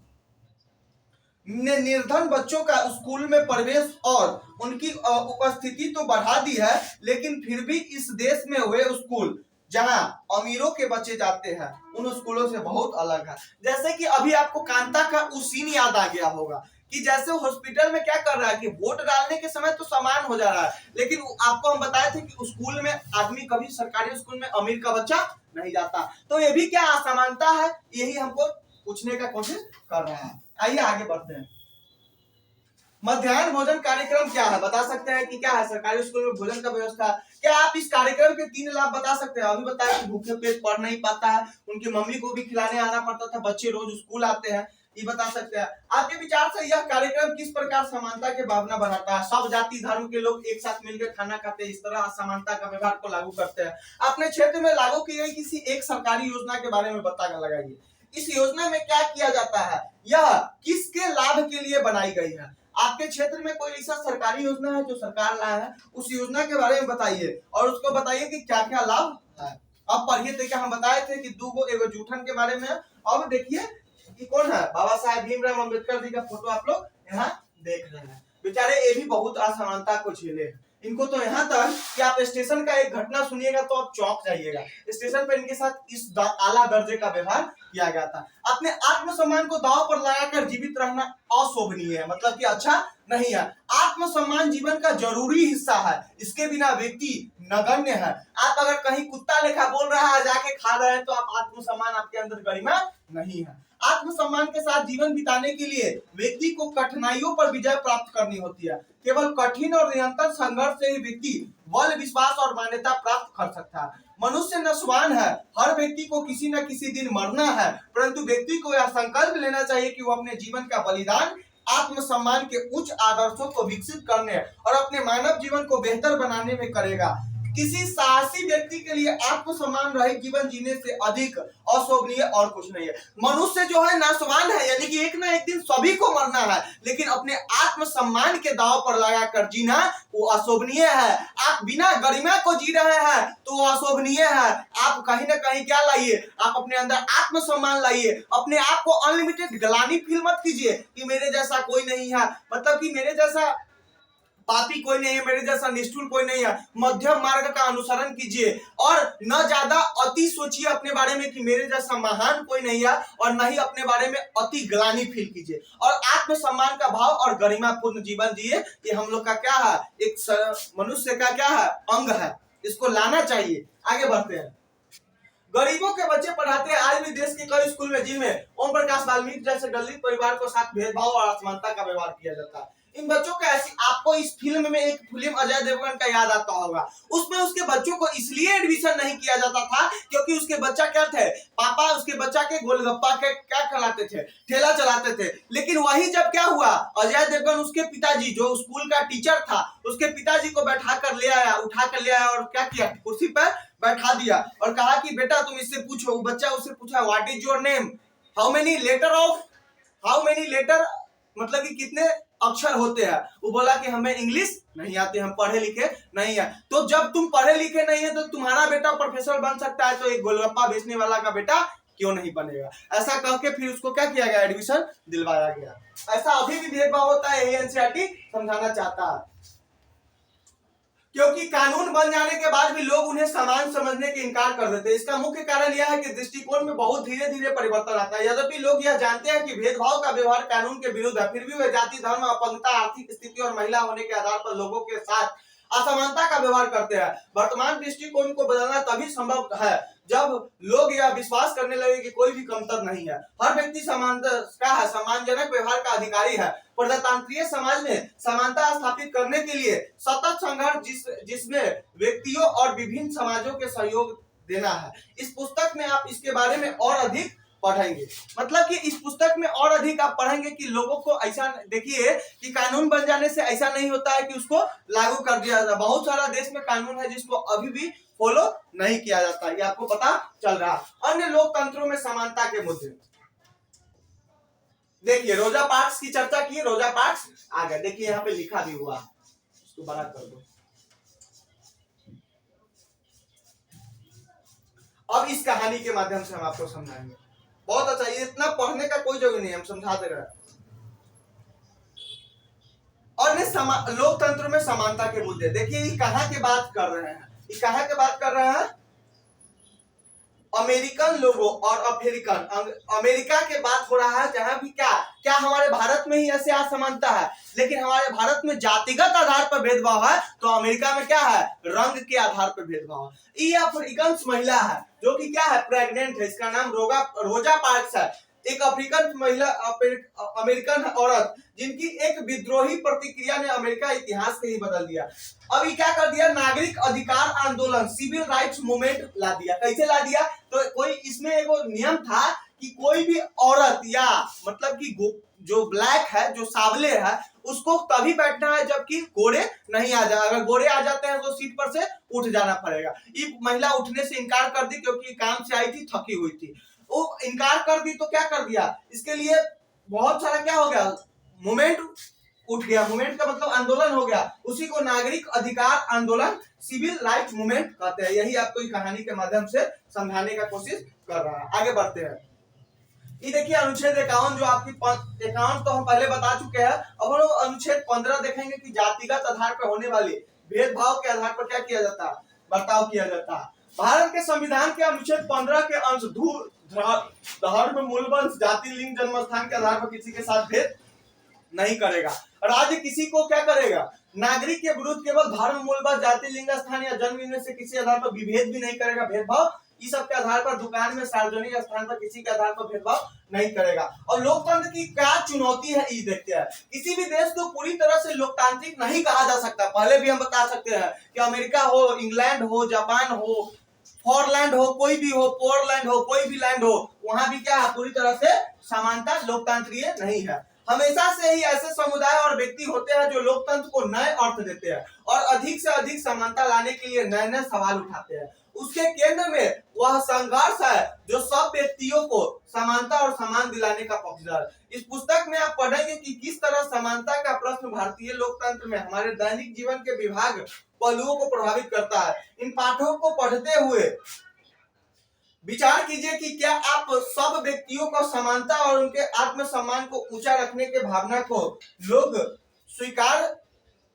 ने निर्धन बच्चों का स्कूल में प्रवेश और उनकी उपस्थिति तो बढ़ा दी है, लेकिन फिर भी इस देश में हुए स्कूल जहां अमीरों के बच्चे जाते हैं उन स्कूलों से बहुत अलग है। जैसे कि अभी आपको कांता का उस सीन याद आ गया होगा कि जैसे हॉस्पिटल में क्या कर रहा है कि वोट डालने के समय तो समान हो जा रहा है, लेकिन आपको हम बताए थे कि स्कूल में आदमी कभी सरकारी स्कूल में अमीर का बच्चा नहीं जाता। तो ये भी क्या असमानता है, यही हमको पूछने का कोशिश कर रहा है। आइए आगे बढ़ते हैं। मध्याह्न भोजन कार्यक्रम क्या है, बता सकते हैं कि क्या है सरकारी स्कूल में भोजन का व्यवस्था। क्या आप इस कार्यक्रम के 3 लाभ बता सकते हैं। अभी बताया कि भूखे पेट पढ़ नहीं पाता है, उनकी मम्मी को भी खिलाने आना पड़ता था, बच्चे रोज स्कूल आते हैं, ये बता सकते हैं। आपके विचार से यह कार्यक्रम किस प्रकार समानता की भावना बढ़ाता है। सब जाति धर्म के लोग एक साथ मिलकर खाना खाते हैं, इस तरह असमानता का व्यवहार को लागू करते हैं। अपने क्षेत्र में लागू की गई किसी एक सरकारी योजना के बारे में बता लगाइए। इस योजना में क्या किया जाता है, यह किसके लाभ के लिए बनाई गई है। आपके क्षेत्र में कोई ऐसा सरकारी योजना है जो सरकार लाया है, उस योजना के बारे में बताइए और उसको बताइए कि क्या क्या लाभ है। अब पढ़िए, देखिए हम बताए थे कि 2 एगो जूठन के बारे में। अब देखिए कि कौन है, बाबा साहेब भीमराव अंबेडकर जी का फोटो आप लोग यहाँ देख रहे हैं। बेचारे ये भी बहुत असमानता को झेले, इनको तो यहाँ तक कि आप स्टेशन का एक घटना सुनिएगा तो आप चौंक जाइएगा। स्टेशन पर इनके साथ इस आला दर्जे का व्यवहार किया गया था। अपने आत्मसम्मान को दांव पर लगाकर जीवित रहना अशोभनीय है, मतलब कि अच्छा नहीं है। आत्मसम्मान जीवन का जरूरी हिस्सा है, इसके बिना व्यक्ति नगण्य है। आप अगर कहीं कुत्ता लेखा बोल रहा है, जाके खा रहे हैं, तो आप आत्मसम्मान, आपके अंदर गरिमा नहीं है। आत्मसम्मान के साथ जीवन बिताने के लिए व्यक्ति को कठिनाइयों पर विजय प्राप्त करनी होती है। केवल कठिन और निरंतर संघर्ष से ही व्यक्ति बल, विश्वास और मान्यता प्राप्त कर सकता है। मनुष्य नस्वान है, हर व्यक्ति को किसी न किसी दिन मरना है, परंतु व्यक्ति को यह संकल्प लेना चाहिए कि वो अपने जीवन का बलिदान आत्मसम्मान के उच्च आदर्शों को विकसित करने और अपने मानव जीवन को बेहतर बनाने में करेगा। किसी साहसी व्यक्ति के लिए आत्मसम्मान रहित जीवन जीने से अधिक अशोभनीय और कुछ नहीं है। मनुष्य जो है नाशवान है, यानी कि एक ना एक दिन सभी को मरना है, लेकिन अपने आत्मसम्मान के दांव पर लगाकर जीना वो अशोभनीय है। आप बिना गरिमा को जी रहे हैं तो वो अशोभनीय है। आप कहीं ना कहीं क्या लाइए, आप अपने अंदर आत्मसम्मान लाइए। अपने आप को अनलिमिटेड ग्लानि फील मत कीजिए कि मेरे जैसा कोई नहीं है, मतलब कि मेरे जैसा पापी कोई नहीं है, मेरे जैसा निष्ठुर कोई नहीं है। मध्यम मार्ग का अनुसरण कीजिए और न ज्यादा अति सोचिए अपने बारे में कि मेरे जैसा महान कोई नहीं है, और न ही अपने बारे में अति ग्लानि फील कीजिए। और आत्मसम्मान का भाव और गरिमापूर्ण जीवन जिए, ये हम लोग का क्या है, एक मनुष्य का क्या है, अंग है, इसको लाना चाहिए। आगे बढ़ते हैं। गरीबों के बच्चे पढ़ाते हैं आज भी देश के कई स्कूल में, जिनमें ओम प्रकाश वाल्मीकि जैसे दलित परिवार को साथ भेदभाव और असमानता का व्यवहार किया जाता है। इन बच्चों का ऐसी, आपको इस फिल्म में एक फिल्म अजय देवगन का याद आता होगा, उसमें उसके बच्चों को इसलिए एडमिशन नहीं किया जाता था क्योंकि उसके बच्चा क्या थे, पापा उसके बच्चा के गोलगप्पा के क्या खिलाते थे, ठेला चलाते थे। लेकिन वही जब क्या हुआ, अजय देवगन उसके पिताजी जो स्कूल का टीचर था, उसके पिताजी को बैठा कर ले आया, उठा कर ले आया और क्या किया, कुर्सी पर बैठा दिया और कहा कि बेटा तुम इससे पूछो। वो बच्चा उससे पूछा what is your name, how many letter, मतलब कि कितने अक्षर होते हैं। वो बोला कि हमें इंग्लिश नहीं आते, हम पढ़े लिखे नहीं है। तो जब तुम पढ़े लिखे नहीं है तो तुम्हारा बेटा प्रोफेसर बन सकता है, तो एक गोलगप्पा बेचने वाला का बेटा क्यों नहीं बनेगा। ऐसा कह के फिर उसको क्या किया गया, एडमिशन दिलवाया गया। ऐसा अभी भी भेदभाव होता है, यही एनसीईआरटी समझाना चाहता है। क्योंकि कानून बन जाने के बाद भी लोग उन्हें समान समझने के इनकार कर देते हैं। इसका मुख्य कारण यह है कि दृष्टिकोण में बहुत धीरे धीरे परिवर्तन आता है। यद्यपि लोग यह जानते हैं कि भेदभाव का व्यवहार कानून के विरुद्ध है, फिर भी वे जाति, धर्म, अपंगता, आर्थिक स्थिति और महिला होने के आधार पर लोगों के साथ असमानता का व्यवहार करते हैं। वर्तमान दृष्टिकोण को बदलना तभी संभव है जब लोग यह विश्वास करने लगे कि कोई भी कमतर नहीं है, हर व्यक्ति समानता का है, सम्मानजनक व्यवहार का अधिकारी है, प्रजातांत्रिक समाज में समानता स्थापित करने के लिए सतत संघर्ष जिसमें व्यक्तियों और विभिन्न समाजों के सहयोग देना है। इस पुस्तक में आप इसके बारे में और अधिक पढ़ेंगे। मतलब कि इस पुस्तक में और अधिक आप पढ़ेंगे कि लोगों को ऐसा देखिए कि कानून बन जाने से ऐसा नहीं होता है कि उसको लागू कर दिया जाता। बहुत सारा देश में कानून है जिसको अभी भी फॉलो नहीं किया जाता, ये आपको पता चल रहा। अन्य लोकतंत्रों में समानता के मुद्दे देखिए, रोजा पार्क्स की चर्चा की, रोजा पार्क्स आ गए। देखिए यहाँ पे लिखा भी हुआ, इसको बड़ा कर दो। अब इस कहानी के माध्यम से हम आपको समझाएंगे। बहुत अच्छा, ये इतना पढ़ने का कोई जरूरत नहीं, हम समझा दे रहे हैं। और लोकतंत्र में समानता के मुद्दे देखिए, ये कहाँ की बात कर रहे हैं, ये कहाँ की बात कर रहे हैं? अमेरिकन लोगों और अफ्रीकन, अमेरिका के बात हो रहा है जहां भी क्या हमारे भारत में ही ऐसे असमानता है, लेकिन हमारे भारत में जातिगत आधार पर भेदभाव है, तो अमेरिका में क्या है? रंग के आधार पर भेदभाव। ये अफ्रीकन महिला है जो कि क्या है? प्रेग्नेंट है, इसका नाम रोजा पार्क्स है। एक अफ्रीकन महिला, अमेरिकन औरत जिनकी एक विद्रोही प्रतिक्रिया ने अमेरिका इतिहास के ही बदल दिया। अब ये क्या कर दिया? नागरिक अधिकार आंदोलन, सिविल राइट्स मूवमेंट ला दिया। कैसे ला दिया? तो कोई इसमें एक नियम था कि कोई भी औरत या मतलब कि जो ब्लैक है, जो सावले है, उसको तभी बैठना है जबकि गोरे नहीं आ जाए। अगर गोरे आ जाते हैं तो सीट पर से उठ जाना पड़ेगा। ये महिला उठने से इनकार कर दी क्योंकि काम से आई थी, थकी हुई थी। वो इनकार कर दी तो क्या कर दिया? इसके लिए बहुत सारा क्या हो गया? मूवमेंट उठ गया। मूवमेंट का मतलब आंदोलन हो गया। उसी को नागरिक अधिकार आंदोलन, सिविल राइट्स मूवमेंट कहते हैं। यही आपको इस कहानी के माध्यम से समझाने का कोशिश कर रहा है। आगे बढ़ते हैं। ये देखिए अनुच्छेद 51, जो आपकी 51 तो हम पहले बता चुके हैं। अब हम लोग अनुच्छेद 15 देखेंगे कि जातिगत आधार पर होने वाले भेदभाव के आधार पर क्या किया जाता है? बर्ताव किया जाता है। भारत के संविधान के अनुच्छेद 15 के अंश धर्म, मूल वंश, जाति, लिंग, जन्म स्थान के आधार पर किसी के साथ भेद नहीं करेगा। राज्य किसी को क्या करेगा? नागरिक के विरुद्ध केवल धर्म, मूल वंश, जाति, लिंग, स्थान या जन्म इनमें से किसी आधार पर विभेद भी नहीं करेगा, भेदभाव इस सब के आधार पर। दुकान में, सार्वजनिक स्थान पर किसी के आधार पर भेदभाव नहीं करेगा। और लोकतंत्र की क्या चुनौती है ये देखते हैं। किसी भी देश को पूरी तरह से लोकतांत्रिक नहीं कहा जा सकता। पहले भी हम बता सकते हैं कि अमेरिका हो, इंग्लैंड हो, जापान हो, फॉरलैंड हो, कोई भी हो, पोरलैंड हो, कोई भी लैंड हो, वहां भी क्या है? पूरी तरह से समानता लोकतांत्रिक नहीं है। हमेशा से ही ऐसे समुदाय और व्यक्ति होते हैं जो लोकतंत्र को नए अर्थ देते हैं और अधिक से अधिक समानता लाने के लिए नए नए सवाल उठाते हैं। उसके केंद्र में वह संघर्ष है जो सब व्यक्तियों को समानता और सम्मान दिलाने का पक्षधर है। इस पुस्तक में आप पढ़ेंगे कि किस तरह समानता का प्रश्न भारतीय लोकतंत्र में हमारे दैनिक जीवन के विभाग पहलुओं को प्रभावित करता है। इन पाठों को पढ़ते हुए विचार कीजिए कि क्या आप सब व्यक्तियों को समानता और उनके आत्मसम्मान को ऊंचा रखने के भावना को लोग स्वीकार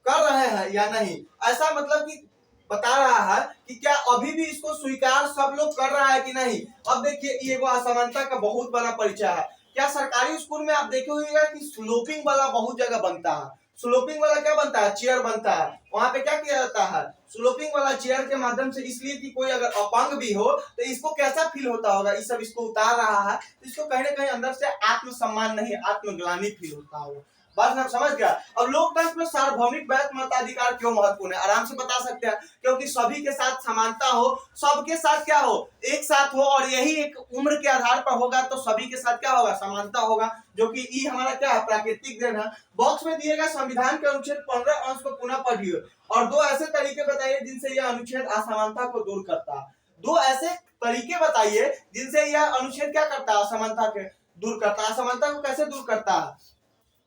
कर रहे हैं या नहीं। ऐसा मतलब कि बता रहा है कि क्या अभी भी इसको स्वीकार सब लोग कर रहा है कि नहीं। अब देखिए, ये वो असमानता का बहुत बड़ा परिचय है। क्या सरकारी स्कूल में आप देखे होंगे कि स्लोपिंग वाला बहुत जगह बनता है। स्लोपिंग वाला क्या बनता है? चेयर बनता है। वहां पे क्या किया जाता है? स्लोपिंग वाला चेयर के माध्यम से, इसलिए कि कोई अगर अपंग भी हो तो इसको कैसा फील होता होगा, इस सब इसको उतार रहा है तो इसको कहीं ना कहीं अंदर से आत्मसम्मान नहीं, आत्मग्लानि फील होता होगा। बात आप समझ गया। अब लोकतंत्र में सार्वभौमिक वैध मताधिकार क्यों महत्वपूर्ण है? आराम से बता सकते हैं, क्योंकि सभी के साथ समानता हो, सबके साथ क्या हो? एक साथ हो, और यही एक उम्र के आधार पर होगा तो सभी के साथ क्या होगा? समानता होगा, जो कि ई हमारा क्या है? प्राकृतिक देन है। बॉक्स में दिए गए संविधान के अनुच्छेद 15 अंश को पुनः पढ़िए और दो ऐसे तरीके बताइए जिनसे यह अनुच्छेद असमानता को दूर करता है। दो ऐसे तरीके बताइए जिनसे यह अनुच्छेद क्या करता है? असमानता के दूर करता है। असमानता को कैसे दूर करता है?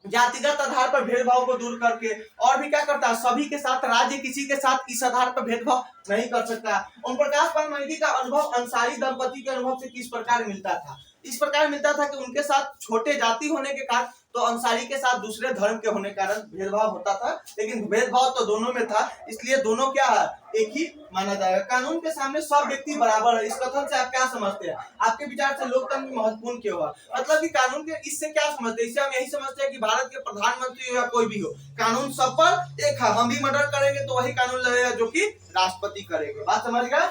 जातिगत आधार पर भेदभाव को दूर करके। और भी क्या करता है? सभी के साथ, राज्य किसी के साथ इस आधार पर भेदभाव नहीं कर सकता। ओम प्रकाश परमहंसी का अनुभव अंसारी दंपति के अनुभव से किस प्रकार मिलता था? इस प्रकार मिलता था कि उनके साथ छोटे जाति होने के कारण, तो अंसारी के साथ दूसरे धर्म के होने के कारण भेदभाव होता था, लेकिन भेदभाव तो दोनों में था, इसलिए दोनों क्या है? एक ही माना जाएगा। कानून के सामने सब व्यक्ति बराबर है। इस कथन से आप क्या समझते हैं? आपके विचार से लोकतंत्र महत्वपूर्ण क्यों है? मतलब कि कानून के इससे क्या समझते हैं? इससे हम यही समझते हैं कि भारत के प्रधानमंत्री हो या कोई भी हो, कानून सब पर एक है। हम भी मर्डर करेंगे तो वही कानून लगेगा जो कि राष्ट्रपति करेंगे। बात समझ गए?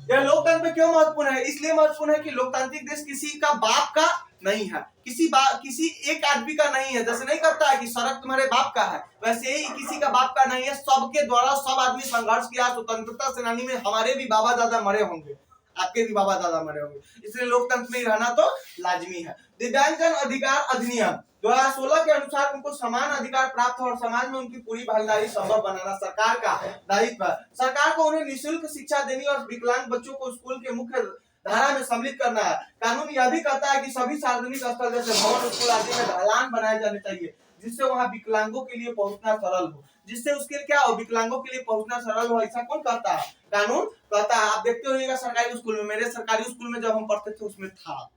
यह लोकतंत्र क्यों महत्वपूर्ण है? इसलिए महत्वपूर्ण है कि लोकतांत्रिक देश किसी का बाप का नहीं है, किसी एक आदमी का नहीं है। जैसे नहीं करता है कि सड़क तुम्हारे बाप का है, वैसे ही किसी का बाप का नहीं है। सबके द्वारा सब आदमी संघर्ष किया। स्वतंत्रता सेनानी में हमारे भी बाबा दादा मरे होंगे, आपके भी बाबा दादा मरे होंगे, इसलिए लोकतंत्र में रहना तो लाजमी है। दिव्यांगजन अधिकार अधिनियम 2016 के अनुसार उनको समान अधिकार प्राप्त हो और समाज में उनकी पूरी भागीदारी संभव बनाना सरकार का दायित्व है। सरकार को उन्हें निःशुल्क शिक्षा देनी और विकलांग बच्चों को स्कूल के मुख्य धारा में सम्मिलित करना है। कानून यह भी कहता है कि सभी सार्वजनिक स्थल जैसे भवन, स्कूल आदि में ढलान बनाए जाने चाहिए, जिससे वहां विकलांगों के लिए पहुंचना सरल हो। जिससे उसके लिए क्या हो, विकलांगों के लिए पहुंचना सरल हो। ऐसा कौन कहता है? कानून कहता है। आप देखते होइएगा सरकारी स्कूल में, मेरे सरकारी स्कूल में जब हम पढ़ते थे उसमें था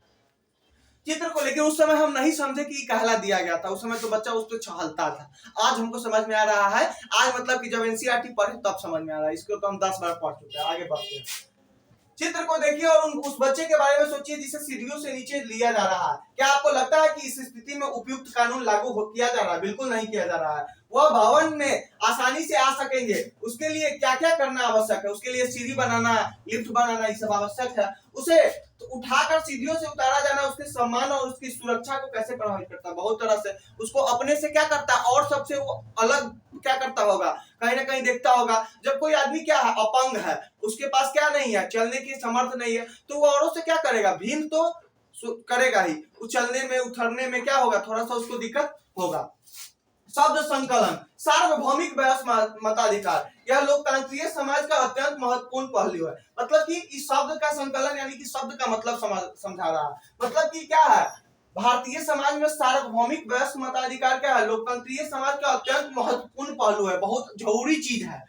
चित्र को लेकर। उस समय हम नहीं समझे कि कहला दिया गया था, उस समय तो बच्चा उस पर छहलता था। आज हमको समझ में आ रहा है। आज मतलब कि जब एनसीईआरटी पढ़े तब समझ में आ रहा है। इसको तो हम 10 बार पढ़ चुके हैं। आगे बढ़ते हैं। चित्र को देखिए और उस बच्चे के बारे में सोचिए जिसे सीढ़ियों से नीचे लिया जा रहा है। क्या आपको लगता है कि इस स्थिति में उपयुक्त कानून लागू किया जा रहा है? बिल्कुल नहीं किया जा रहा है। वह भवन में आसानी से आ सकेंगे, उसके लिए क्या क्या करना आवश्यक है? उसके लिए सीढ़ी बनाना, लिफ्ट बनाना, ये सब आवश्यक है। उसे तो उठाकर सीढ़ियों से उतारा जाना उसके सम्मान और उसकी सुरक्षा को कैसे प्रभावित करता है? बहुत तरह से। उसको अपने से क्या करता है और सबसे वो अलग क्या करता होगा? कहीं ना कहीं देखता होगा। जब कोई आदमी क्या है, अपंग है, उसके पास क्या नहीं है, चलने की समर्थ नहीं है, तो वो औरों से क्या करेगा? भीन तो करेगा ही। उछलने में उतरने में क्या होगा? थोड़ा सा उसको दिक्कत होगा। शब्द संकलन, सार्वभौमिक मताधिकार, यह लोकतांत्रिक समाज का अत्यंत महत्वपूर्ण पहलू है। मतलब कि इस शब्द का संकलन यानी कि शब्द का मतलब समझा रहा है। मतलब कि क्या है, भारतीय समाज में सार्वभौमिक वयस्क मताधिकार क्या है? लोकतंत्रीय समाज का अत्यंत महत्वपूर्ण पहलू है, बहुत जरूरी चीज है।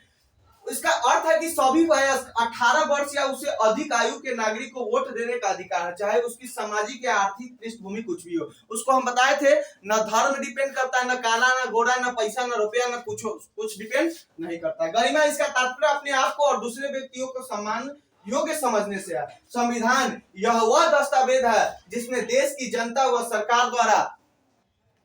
इसका अर्थ है कि सभी वयस्क 18 वर्ष या उससे अधिक आयु के नागरिक को वोट देने का अधिकार है, चाहे उसकी सामाजिक या आर्थिक पृष्ठभूमि कुछ भी हो। उसको हम बताए थे, न धर्म डिपेंड करता है, न काला, न गोरा, न पैसा, न रुपया, न कुछ डिपेंड नहीं करता। गरिमा इसका तात्पर्य अपने आप को और दूसरे व्यक्तियों को सम्मान योग्य समझने से है। संविधान यह वह दस्तावेज है जिसमें देश की जनता व सरकार द्वारा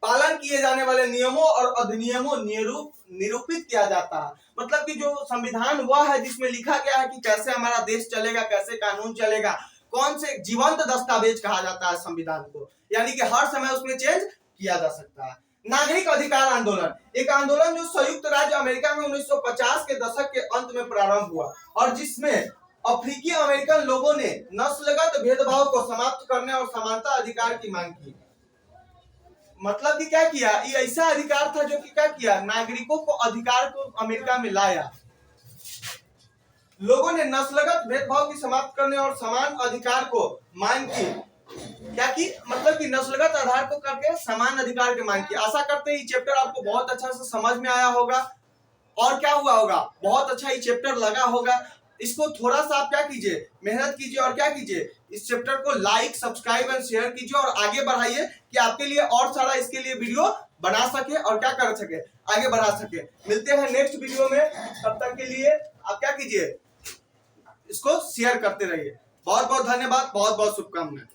पालन किए जाने वाले नियमों और अधिनियमों निरूपित किया जाता है। मतलब कि जो संविधान वह है जिसमें लिखा गया है कि कैसे हमारा देश चलेगा, कैसे कानून चलेगा। कौन से जीवंत दस्तावेज कहा जाता है संविधान को, यानी कि हर समय उसमें चेंज किया जा सकता है। नागरिक अधिकार आंदोलन, एक आंदोलन जो संयुक्त राज्य अमेरिका में 1950 के दशक के अंत में प्रारंभ हुआ और जिसमें अफ्रीकी अमेरिकन लोगों ने नस्लगत भेदभाव को समाप्त करने और समानता अधिकार की मांग की। मतलब कि क्या किया, ये ऐसा अधिकार था जो कि क्या किया, नागरिकों को अधिकार को अमेरिका में लाया। लोगों ने नस्लगत भेदभाव की समाप्त करने और समान अधिकार को मांग की। क्या की, मतलब कि नस्लगत आधार को करके समान अधिकार की मांग की। आशा करते हैं ये चैप्टर आपको बहुत अच्छा से समझ में आया होगा और क्या हुआ होगा, बहुत अच्छा ये चैप्टर लगा होगा। इसको थोड़ा सा आप क्या कीजिए, मेहनत कीजिए और क्या कीजिए, इस चैप्टर को लाइक, सब्सक्राइब एंड शेयर कीजिए और आगे बढ़ाइए कि आपके लिए और सारा इसके लिए वीडियो बना सके और क्या कर सके, आगे बढ़ा सके। मिलते हैं नेक्स्ट वीडियो में, तब तक के लिए आप क्या कीजिए, इसको शेयर करते रहिए। बहुत बहुत धन्यवाद, बहुत बहुत शुभकामनाएं।